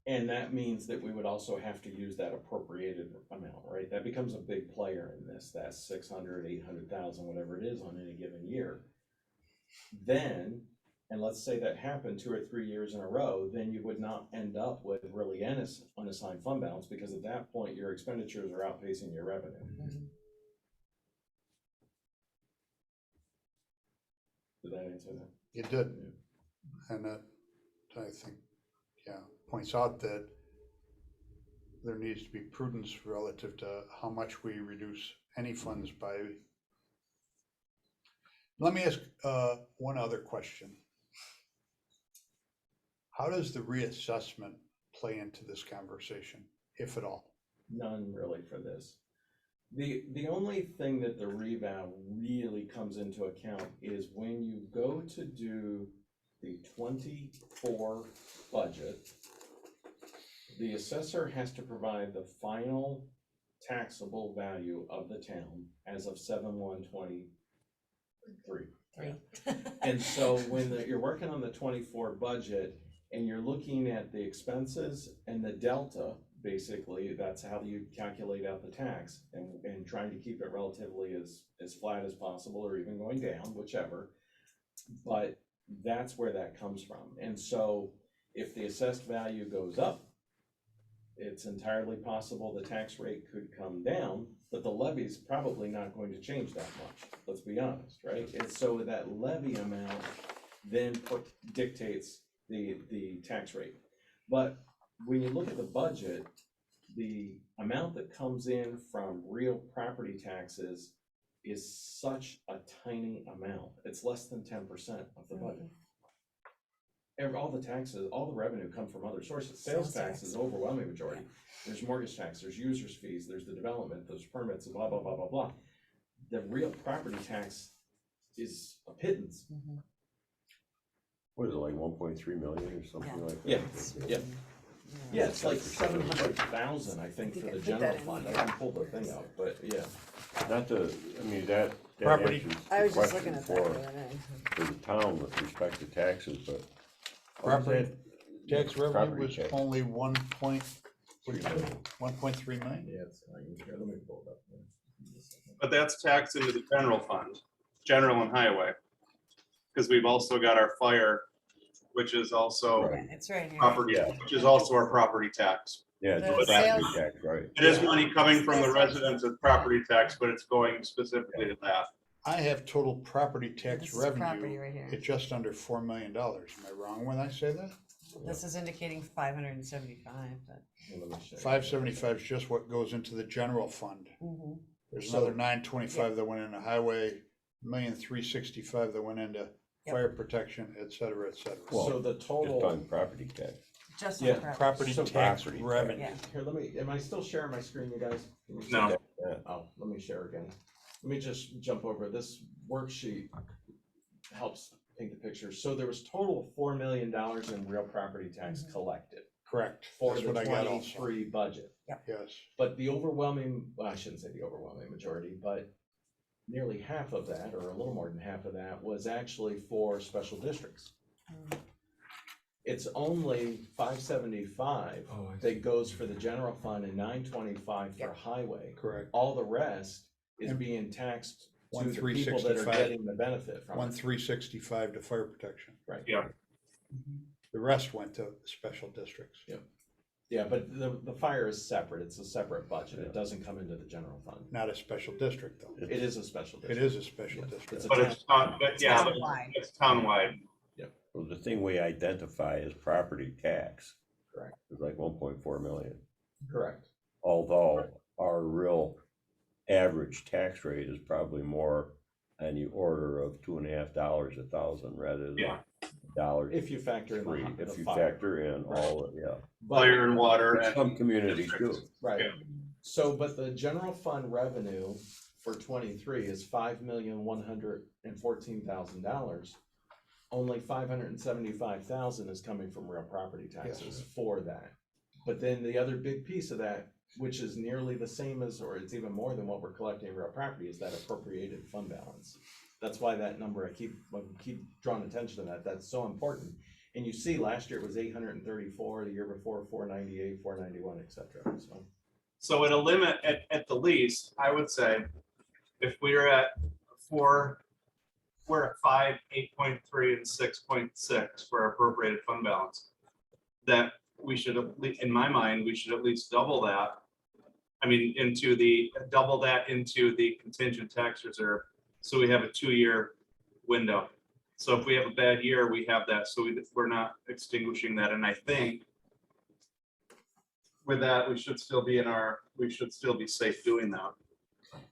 S3: And that means that we would also have to use that appropriated amount, right? That becomes a big player in this, that's 600, 800,000, whatever it is on any given year. Then, and let's say that happened 2 or 3 years in a row, then you would not end up with really unassigned fund balance because at that point, your expenditures are outpacing your revenue. Did that answer that?
S4: You did. And that, I think, points out that there needs to be prudence relative to how much we reduce any funds by. Let me ask one other question. How does the reassessment play into this conversation, if at all?
S3: None really for this. The only thing that the revow really comes into account is when you go to do the 24 budget, the assessor has to provide the final taxable value of the town as of 7/1/23. And so when you're working on the 24 budget and you're looking at the expenses and the delta, basically, that's how you calculate out the tax, and trying to keep it relatively as flat as possible, or even going down, whichever. But that's where that comes from. And so if the assessed value goes up, it's entirely possible the tax rate could come down, but the levy's probably not going to change that much, let's be honest, right? And so that levy amount then dictates the tax rate. But when you look at the budget, the amount that comes in from real property taxes is such a tiny amount. It's less than 10% of the budget. All the taxes, all the revenue come from other sources. Sales tax is overwhelming majority. There's mortgage tax, there's users fees, there's the development, there's permits, blah, blah, blah, blah, blah. The real property tax is a pittance.
S8: What is it, like 1.3 million or something like that?
S3: Yeah. Yeah, it's like 700,000, I think, for the general fund. I can pull the thing out, but yeah.
S8: Not to, I mean, that
S4: Property-
S8: answers
S1: I
S8: the
S1: was just
S8: question
S1: looking at that the
S8: for,
S1: other day.
S8: for the town with respect to taxes, but.
S4: Property tax revenue
S8: Property
S4: was
S8: tax.
S4: only 1.3 million?
S3: Yeah, it's, here, let me pull it up.
S5: But that's taxed into the general fund, general and highway. Because we've also got our fire, which is also
S8: Right.
S1: It's right here.
S5: property,
S8: Yeah.
S5: which is also our property tax.
S8: Yeah,
S1: The
S8: just property
S1: sales-
S8: tax, right.
S5: It is money coming from the residents of property tax, but it's going specifically to that.
S4: I have total property tax
S1: This is property
S4: revenue
S1: right here.
S4: at just under $4 million. Am I wrong when I say that?
S1: This is indicating 575, but.
S3: Let me show you.
S4: 575 is just what goes into the general fund. There's
S3: So-
S4: another 925 that went into highway, 1,365 that went into
S1: Yep.
S4: fire protection, et cetera, et cetera.
S8: Well,
S3: So the
S8: Just
S3: total,
S8: on property tax.
S1: Just
S3: Yeah,
S1: on property.
S4: Property
S3: So
S4: tax
S8: property
S4: revenue.
S1: Yeah.
S3: here, am I still sharing my screen, you guys? Can you see
S5: No.
S3: that?
S8: Yeah.
S3: Oh, let me share again. Let me just jump over. This worksheet helps paint the picture. So there was total of $4 million in real property tax collected
S4: Correct.
S3: for
S4: That's
S3: the
S4: what I got also.
S3: 23 budget.
S4: Yes.
S3: But the overwhelming, well, I shouldn't say the overwhelming majority, but nearly half of that, or a little more than half of that, was actually for special districts. It's only 575
S7: Oh, I see.
S3: that goes for the general fund and 925 for highway.
S4: Correct.
S3: All the rest is
S4: And
S3: being taxed to the people that are
S4: 1,365.
S3: getting the benefit from it.
S4: 1,365 to fire protection.
S3: Right.
S5: Yeah.
S4: The rest went to special districts.
S3: Yeah, but the fire is separate. It's a separate budget. It doesn't come into the general fund.
S4: Not a special district, though.
S3: It is a special
S4: It
S3: district.
S4: is a special
S3: Yeah.
S4: district.
S3: It's a
S5: But it's, but yeah, but
S1: Townwide.
S5: it's townwide.
S8: Well, the thing we identify as property tax.
S3: Correct.
S8: Is like 1.4 million,
S3: Correct.
S8: although our real average tax rate is probably more on the order of $2.50 a thousand rather than
S5: Yeah.
S8: $1.03.
S3: If you factor in the
S8: If you
S3: fire.
S8: factor in all, yeah.
S3: But-
S5: Fire and water and.
S8: Some communities do.
S3: Right,
S5: Yeah.
S3: so, but the general fund revenue for 23 is $5,114,000. Only 575,000 is coming from real property taxes for that. But then the other big piece of that, which is nearly the same as, or it's even more than what we're collecting in real property, is that appropriated fund balance. That's why that number, I keep drawing attention to that, that's so important. And you see, last year it was 834, the year before 498, 491, et cetera, so.
S5: So at a limit, at the least, I would say, if we're at 4, we're at 5, 8.3, and 6.6 for our appropriated fund balance. That we should, in my mind, we should at least double that. I mean, double that into the contingent tax reserve, so we have a 2-year window. So if we have a bad year, we have that, so we're not extinguishing that, and I think with that, we should still be safe doing that.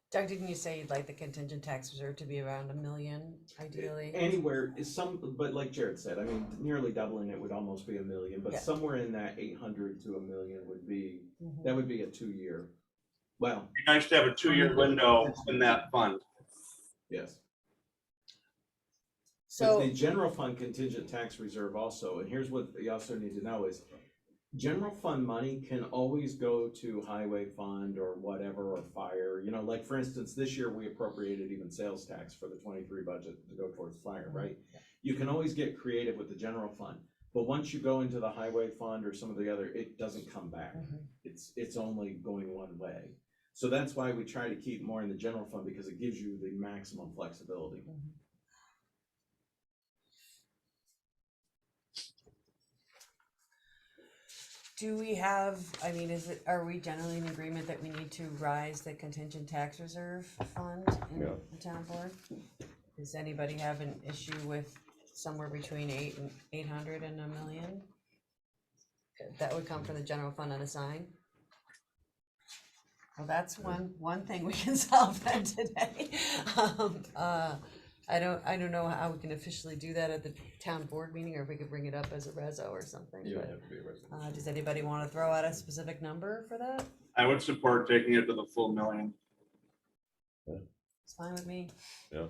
S1: Doug, didn't you say you'd like the contingent tax reserve to be around $1 million ideally?
S3: Anywhere is some, but like Jared said, I mean, nearly doubling it would almost be $1 million, but
S1: Yeah.
S3: somewhere in that 800 to $1 million would be,
S1: Mhm.
S3: that would be a 2-year. Well,
S5: Be nice to have a 2-year window in that fund.
S3: yes. But
S1: So,
S3: the general fund contingent tax reserve also, and here's what you also need to know is, general fund money can always go to highway fund or whatever, or fire, you know, like for instance, this year we appropriated even sales tax for the 23 budget to go towards fire, right? You can always get creative with the general fund, but once you go into the highway fund or some of the other, it doesn't come back.
S1: Mhm.
S3: It's only going one way. So that's why we try to keep more in the general fund, because it gives you the maximum flexibility.
S1: do we have, I mean, are we generally in agreement that we need to rise the contingent tax reserve fund in
S8: Yeah.
S1: the town board? Does anybody have an issue with somewhere between 800 and $1 million? That would come from the general fund unassigned? Well, that's one thing we can solve then today. I don't know how we can officially do that at the town board meeting, or if we could bring it up as a reso or something.
S3: You would
S1: but,
S3: have to be a resident.
S1: does anybody want to throw out a specific number for that?
S5: I would support taking it to the full $1 million.
S1: It's fine with me.
S8: Yeah.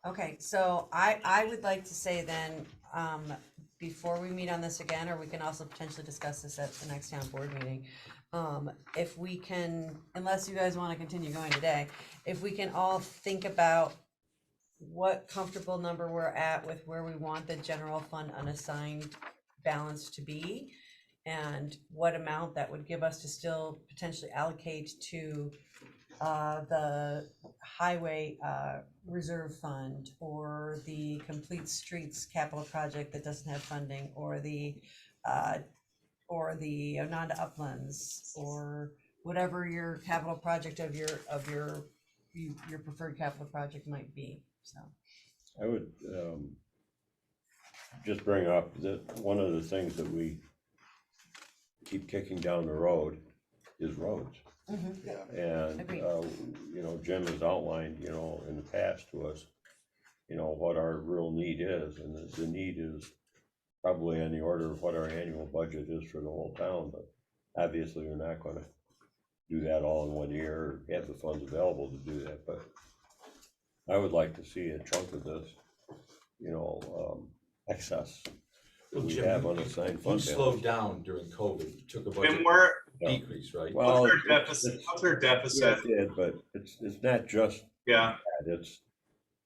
S1: Okay, so I would like to say then, before we meet on this again, or we can also potentially discuss this at the next town board meeting, if we can, unless you guys want to continue going today, if we can all think about what comfortable number we're at with where we want the general fund unassigned balance to be, and what amount that would give us to still potentially allocate to the highway reserve fund, or the complete streets capital project that doesn't have funding, or the Ononda Uplands, or whatever your capital project of your preferred capital project might be. So
S8: I would, just bring up that one of the things that we keep kicking down the road is roads. And,
S1: Agreed.
S8: you know, Jim has outlined, you know, in the past to us, you know, what our real need is, and the need is probably on the order of what our annual budget is for the whole town, but obviously we're not gonna do that all in 1 year, or have the funds available to do that, but I would like to see a chunk of this, you know, excess that
S7: Well,
S8: we
S7: Jim,
S8: have
S7: you-
S8: unassigned
S7: You
S8: fund
S7: slowed
S8: balance.
S7: down during COVID, you took a
S5: And
S7: budget
S5: we're,
S7: decrease, right?
S8: Well,
S5: what's our deficit? What's our deficit?
S8: Yeah, it did, but it's not just
S5: Yeah,
S8: that,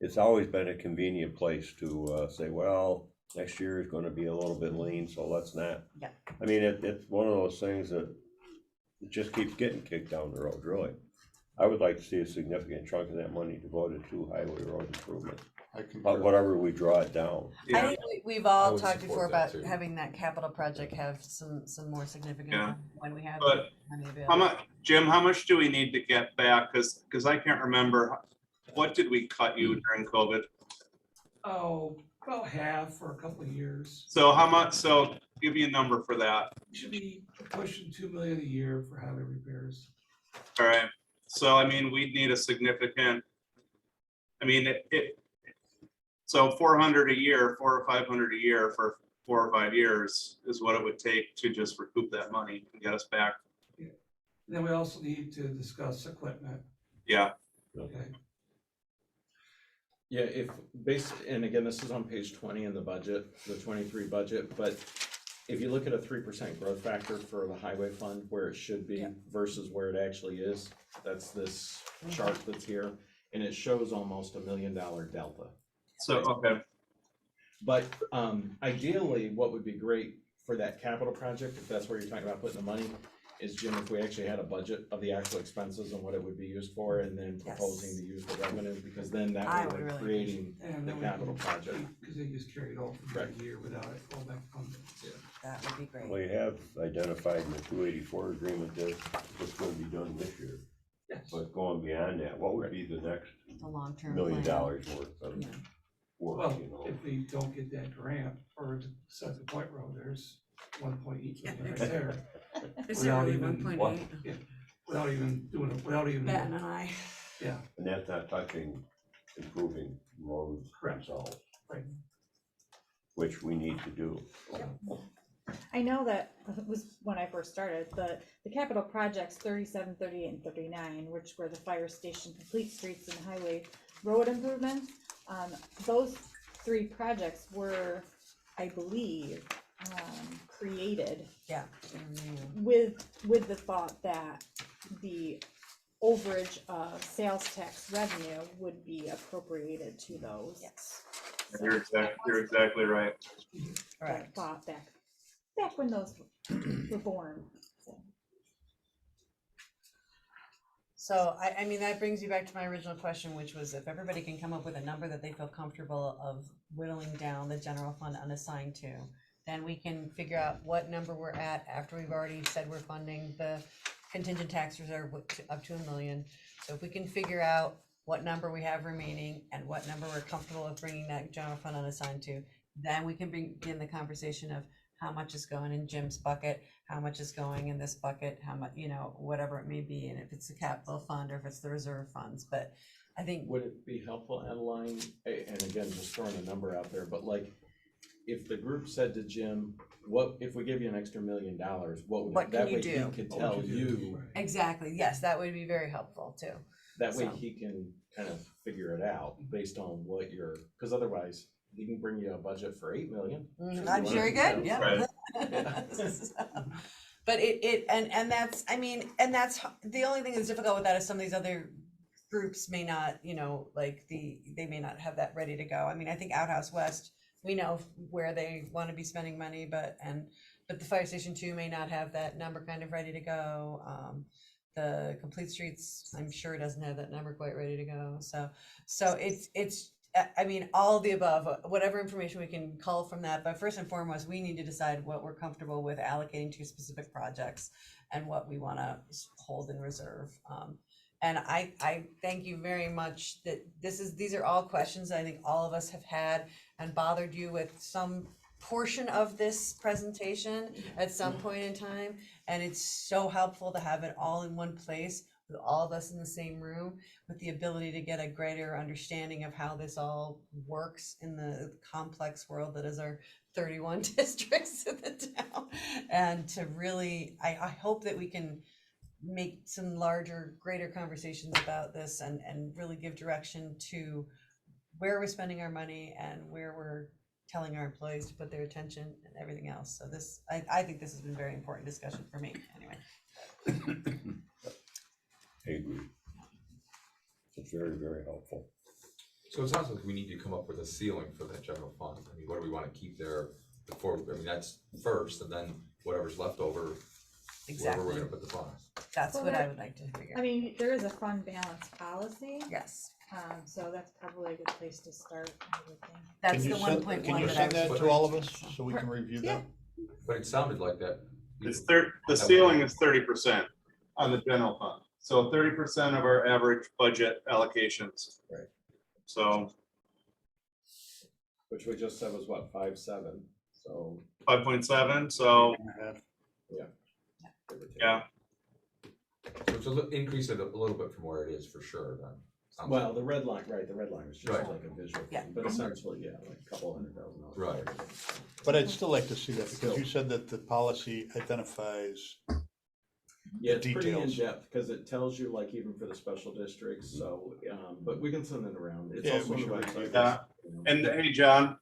S8: it's always been a convenient place to say, well, next year is gonna be a little bit lean, so let's not.
S1: Yeah.
S8: I mean, it's one of those things that it just keeps getting kicked down the road, really. I would like to see a significant chunk of that money devoted to highway road improvement,
S4: I
S8: but
S4: concur.
S8: whatever we draw it down.
S1: I
S5: yeah.
S1: think we've
S7: I
S1: all
S7: would
S1: talked
S7: support
S1: before
S7: that
S1: about
S7: too.
S1: having that capital project have some more significant
S5: Yeah.
S1: when we have
S5: But
S1: money
S5: How
S1: available.
S5: much, Jim, how much do we need to get back? Cause I can't remember, what did we cut you during COVID?
S9: Oh, about half for a couple of years.
S5: So how much, so give me a number for that.
S9: Should be pushing 2 million a year for highway repairs.
S5: All right, so I mean, we'd need a significant, I mean, so 400 a year, 400 or 500 a year for 4 or 5 years is what it would take to just recoup that money and get us back.
S9: Then we also need to discuss equipment.
S5: Yeah,
S9: Okay.
S3: Yeah, if and again, this is on page 20 in the budget, the 23 budget, but if you look at a 3% growth factor for the highway fund, where it should be
S1: Yeah.
S3: versus where it actually is, that's this chart that's here, and it shows almost $1 million delta.
S5: so, okay,
S3: But ideally, what would be great for that capital project, if that's where you're talking about putting the money, is Jim, if we actually had a budget of the actual expenses and what it would be used for, and then proposing
S1: Yes.
S3: to use the revenue, because then
S1: I
S3: that
S1: would
S3: way we're
S1: really
S3: creating
S9: And
S3: the
S9: then
S3: capital
S9: we
S3: project.
S9: Because they just carried over for
S3: Right.
S9: a year without it fall back funding.
S1: That would be great.
S8: Well, you have identified in the 284 agreement that what's gonna be done this year,
S9: Yes.
S8: but going beyond that, what would be the next
S1: The long-term
S8: $1 million
S1: plan.
S8: worth of
S1: Yeah.
S8: work,
S9: Well,
S8: you know?
S9: if we don't get that grant for the Second Point Road, there's 1.8 million right there.
S1: Is
S9: Without
S1: there only
S9: even-
S1: 1.8?
S9: without even doing it, without even,
S1: Ben and I.
S9: yeah,
S8: And that's not touching improving roads
S9: Correct.
S8: themselves.
S9: Right.
S8: Which we need to do.
S2: I know that it was when I first started, the capital projects 37, 38, and 39, which were the fire station, complete streets and highway road improvements. Those three projects were, I believe, created
S1: Yeah.
S2: with the thought that the overage of sales tax revenue would be appropriated to those.
S1: Yes.
S5: You're exactly right.
S1: Correct.
S2: Thought back when those were born.
S1: So I mean, that brings you back to my original question, which was if everybody can come up with a number that they feel comfortable of whittling down the general fund unassigned to, then we can figure out what number we're at after we've already said we're funding the contingent tax reserve up to $1 million. So if we can figure out what number we have remaining and what number we're comfortable with bringing that general fund unassigned to, then we can begin the conversation of how much is going in Jim's bucket, how much is going in this bucket, how much, whatever it may be, and if it's the capital fund or if it's the reserve funds. But I think,
S3: Would it be helpful, Adeline, and again, just throwing a number out there, but like, if the group said to Jim, what, if we give you an extra $1 million, what would,
S1: What can
S3: that
S1: you
S3: way he
S1: do?
S3: could
S9: What
S3: tell
S9: would you do?
S3: you,
S1: exactly, yes, that would be very helpful too.
S3: that way
S1: So.
S3: he can kind of figure it out based on what you're, because otherwise, he can bring you a budget for 8 million.
S1: I'm sure he could, yeah.
S5: Right.
S1: But and that's, I mean, and that's the only thing that's difficult with that is some of these other groups may not, they may not have that ready to go. I mean, I think Outhouse West, we know where they want to be spending money, but the Fire Station 2 may not have that number kind of ready to go. The Complete Streets, I'm sure doesn't have that number quite ready to go. So it's I mean, all of the above, whatever information we can cull from that. But first and foremost, we need to decide what we're comfortable with allocating to specific projects and what we want to hold in reserve. And I thank you very much that these are all questions that I think all of us have had and bothered you with some portion of this presentation at some point in time. And it's so helpful to have it all in one place with all of us in the same room, with the ability to get a greater understanding of how this all works in the complex world that is our 31 districts in the town. And to really, I hope that we can make some larger, greater conversations about this and really give direction to where we're spending our money and where we're telling our employees to put their attention and everything else. So this, I think this has been a very important discussion for me, anyway.
S8: I agree. It's very, very helpful.
S7: So it sounds like we need to come up with a ceiling for that general fund. I mean, what do we wanna keep there before, I mean, that's first, and then whatever's left over, wherever we're
S1: Exactly.
S7: gonna put the funds.
S1: That's
S2: Well,
S1: what I
S2: that-
S1: would like to figure
S2: I
S1: out.
S2: mean, there is a fund balance policy,
S1: Yes,
S2: so that's probably a good place to start. I would think.
S1: that's
S4: Can
S1: the
S4: you send-
S1: 1.1
S4: Can you
S1: that I
S4: send
S1: was
S4: that to
S1: referring
S4: all of us
S1: so.
S4: so we can review
S2: Yeah.
S4: that?
S7: But it sounded like that.
S5: The ceiling is 30% on the general fund. So 30% of our average budget allocations.
S3: Right.
S5: So
S3: Which we just said was what, 5.7, so.
S5: 5.7, so
S3: give or take.
S5: yeah.
S7: So it's increase it a little bit from where it is for sure then. Sounds
S3: Well, the red line, right, the red line was just
S7: Right.
S3: like a visual,
S1: Yeah.
S3: thing, but essentially, yeah, like a couple $100,000.
S7: Right.
S4: But I'd still like to see that because
S3: Still.
S4: you said that the policy identifies,
S3: Yeah, it's pretty in
S4: details.
S3: depth, because it tells you like even for the special districts, so, but we can send it around. It's
S4: Yeah,
S3: also
S4: we
S3: on the
S4: should
S3: website.
S4: review
S5: that.
S3: you know.
S5: And hey, John.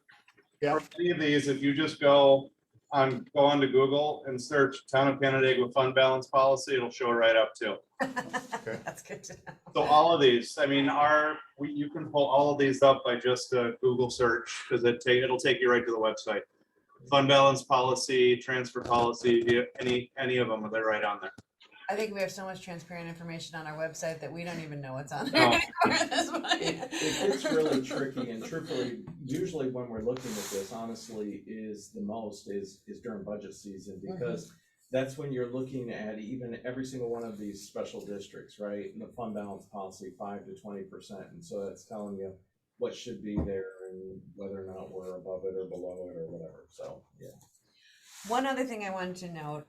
S4: Yeah.
S5: For any of these, if you just go onto Google and search Town of Canandaigua Fund Balance Policy, it'll show right up too.
S1: That's good to know.
S5: So all of these, I mean, you can pull all of these up by just a Google search, because it'll take you right to the website. Fund balance policy, transfer policy, any of them, they're right on there.
S1: I think we have so much transparent information on our website that we don't even know what's on
S5: No.
S1: there anymore at this point.
S3: It gets really tricky, and truthfully, usually when we're looking at this, honestly, is during budget season, because that's when you're looking at even every single one of these special districts, right? And the fund balance policy, 5 to 20%, and so that's telling you what should be there and whether or not we're above it or below it or whatever, so, yeah.
S1: One other thing I wanted to note,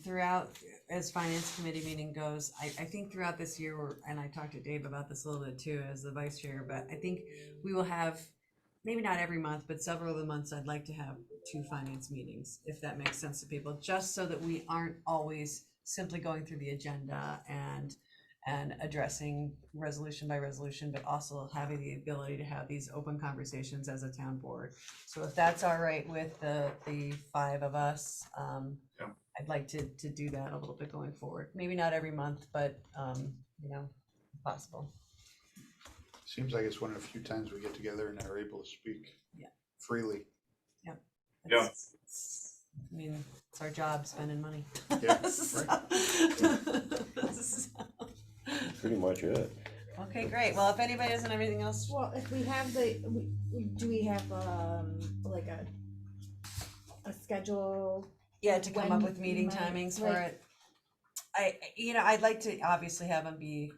S1: throughout, as finance committee meeting goes, I think throughout this year, and I talked to Dave about this a little bit too, as the vice chair, but I think we will have, maybe not every month, but several of the months, I'd like to have 2 finance meetings, if that makes sense to people, just so that we aren't always simply going through the agenda and addressing resolution by resolution, but also having the ability to have these open conversations as a town board. So if that's all right with the 5 of us,
S5: Yeah.
S1: I'd like to do that a little bit going forward. Maybe not every month, but, you know, if possible.
S4: Seems like it's one of the few times we get together and are able to speak
S1: Yeah.
S4: freely.
S5: Yeah.
S1: I mean, it's our job spending money.
S4: Yeah,
S8: Pretty much it.
S1: Okay, great. Well, if anybody doesn't have anything else,
S2: Well, if we have do we have, like a schedule?
S1: yeah, to come up
S2: when
S1: with meeting
S2: you might,
S1: timings for
S2: like-
S1: it. I'd like to obviously have them be,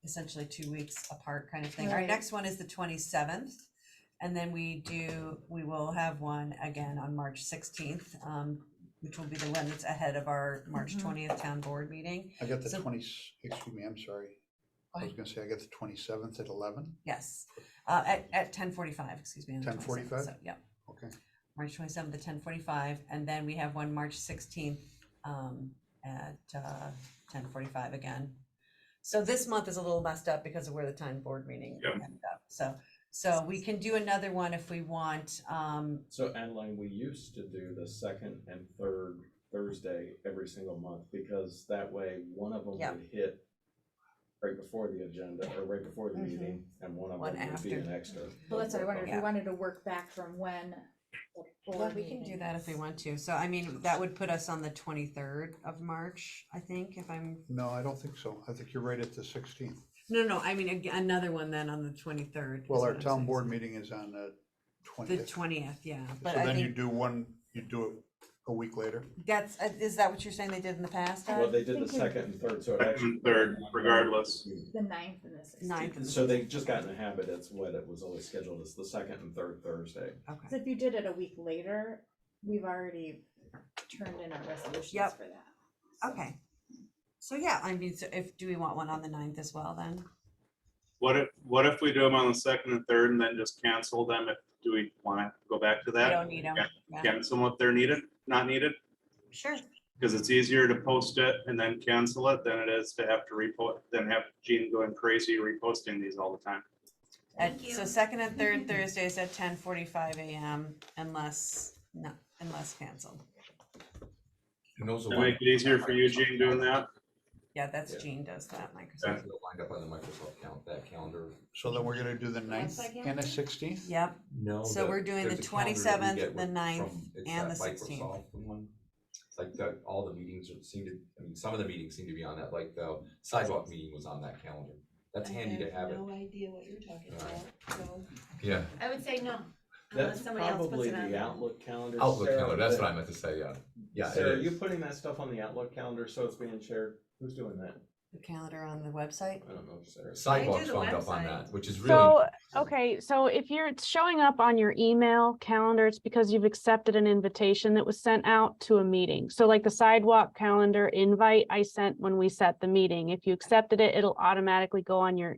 S1: essentially 2 weeks apart kind of thing. Our
S2: Right.
S1: next one is the 27th. And then we will have one again on March 16th, which will be the one that's ahead of our March 20th town board meeting.
S4: I got the
S1: So-
S4: excuse me, I'm sorry. I was gonna say, I got the 27th at 11.
S1: Yes, at 10:45, excuse me. on the
S4: 10:45?
S1: 27th, so, yeah.
S4: Okay.
S1: March 27th at 10:45, and then we have one March 16th at 10:45 again. So this month is a little messed up because of where the town board meeting
S5: Yeah.
S1: ended up. So we can do another one if we want.
S3: So Adeline, we used to do the second and third Thursday every single month, because that way one of them
S1: Yeah.
S3: would hit right before the agenda or right before the
S1: Mhm.
S3: meeting, and one of
S1: One
S3: them would be
S1: after.
S3: an extra.
S2: Well, that's what I wondered, if
S1: Yeah.
S2: we wanted to work back from when. the
S1: Well,
S2: board
S1: we can do
S2: meeting
S1: that if we
S2: is.
S1: want to. So I mean, that would put us on the 23rd of March, I think, if I'm,
S4: No, I don't think so. I think you're right at the 16th.
S1: no, I mean, another one then on the 23rd.
S4: Well,
S1: is
S4: our
S1: what I'm
S4: town
S1: saying.
S4: board meeting is on the
S1: The
S4: 20th.
S1: 20th, yeah,
S4: So
S1: but I
S4: then you
S1: think
S4: do it a week later.
S1: that's, is that what you're saying they did in the past?
S3: Well, they did the
S2: Thinking-
S3: second and third, so it
S5: Second
S3: actually.
S5: and third, regardless.
S2: The 9th and the 16th.
S1: 9th and
S3: So they just got in the habit, it's what it was always scheduled, as the second and third Thursday.
S1: Okay.
S2: So if you did it a week later, we've already turned in our resolutions
S1: Yep.
S2: for that. So-
S1: Okay. So yeah, I mean, so do we want one on the 9th as well then?
S5: What if we do them on the second and third and then just cancel them? Do we want to go back to
S1: We
S5: that?
S1: don't need them.
S5: Cancel them if they're needed, not needed?
S1: Sure.
S5: Because it's easier to post it and then cancel it than it is to have to repost, than have Gene going crazy reposting these all the time.
S1: So second and third Thursdays at 10:45 a.m. unless canceled.
S7: And those
S5: Does
S7: will
S5: that make it easier for you, Gene, doing that?
S1: Yeah, that's
S3: Yeah.
S1: Gene does that,
S5: Okay.
S1: Microsoft.
S7: They'll wind up on the Microsoft calendar.
S4: So then we're gonna do the 9th and the 16th?
S1: Yep,
S7: No.
S1: So we're doing
S7: there's
S1: the
S7: a calendar that we
S1: 27th,
S7: get
S1: the
S7: with-
S1: 9th,
S7: from- it's
S1: and
S7: that
S1: the 16th.
S7: Microsoft one. It's like that, all the meetings seem to, I mean, some of the meetings seem to be on that, like the sidewalk meeting was on that calendar. That's handy to have it.
S10: No idea what you're talking about, so.
S7: Yeah,
S10: I would say no,
S3: That's
S10: unless somebody else puts
S3: probably
S10: it on.
S3: the Outlook calendar.
S7: Outlook
S3: Sarah,
S7: calendar, that's
S3: that-
S7: what I meant to say, yeah. Yeah,
S3: Sarah, are
S7: it
S3: you
S7: is.
S3: putting that stuff on the Outlook calendar so it's being shared? Who's doing that?
S1: The calendar on the website.
S3: I don't know, Sarah.
S7: Sidewalks
S10: the
S7: wound up on
S10: website.
S7: that, which is really.
S6: So, okay, so if it's showing up on your email calendar, it's because you've accepted an invitation that was sent out to a meeting. So like the sidewalk calendar invite I sent when we set the meeting, if you accepted it, it'll automatically go on your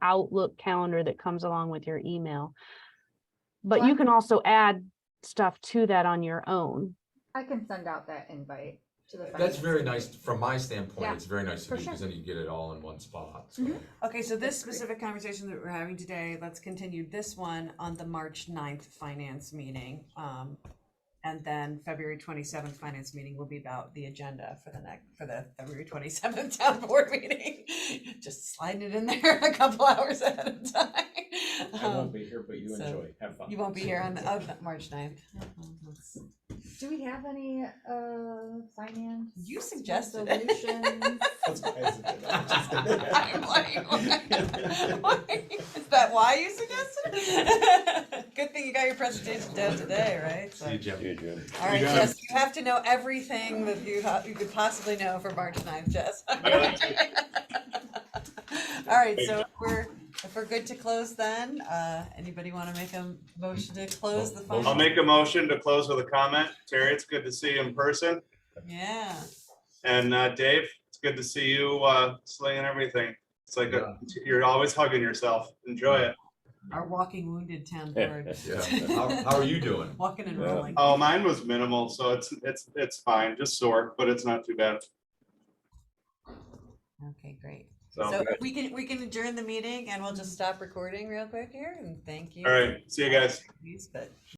S6: Outlook calendar that comes along with your email. But you can also add stuff to that on your own.
S2: I can send out that invite to the.
S7: That's
S2: finance
S7: very
S2: committee.
S7: nice, from my standpoint,
S2: Yeah,
S7: it's very nice to
S2: for
S7: me, because
S2: sure.
S7: then you get it all in one spot, so.
S2: Mhm.
S1: Okay, so this
S2: That's great.
S1: specific conversation that we're having today, let's continue this one on the March 9th finance meeting. And then February 27th finance meeting will be about the agenda for the February 27th town board meeting. Just sliding it in there a couple hours ahead of time.
S3: I won't be here, but you
S1: so
S3: enjoy, have fun.
S1: You won't be here on the March 9th.
S2: Do we have any, finance?
S1: You suggested it.
S2: resolutions?
S3: That's why I said that. I'm just kidding.
S1: I'm like, why? Is that why you suggested it? Good thing you got your presentation done today, right? So-
S7: See you, Jim.
S8: Yeah, Jim.
S1: All right,
S5: You got it.
S1: Jess, you have to know everything that you could possibly know for March 9th, Jess. All right, so if we're good to close then, anybody want to make a motion to close the phone?
S5: I'll make a motion to close with a comment. Terry, it's good to see you in person.
S1: Yeah,
S5: And Dave, it's good to see you slinging everything. It's like you're always hugging yourself. Enjoy it.
S1: our walking wounded town board.
S7: Yeah, how are you doing?
S1: Walking and
S8: Yeah.
S1: rolling.
S5: Oh, mine was minimal, so it's fine. Just sore, but it's not too bad.
S1: Okay, great.
S5: So,
S1: So we can adjourn the meeting and we'll just stop recording real quick here and thank you.
S5: all right, see you guys.
S1: But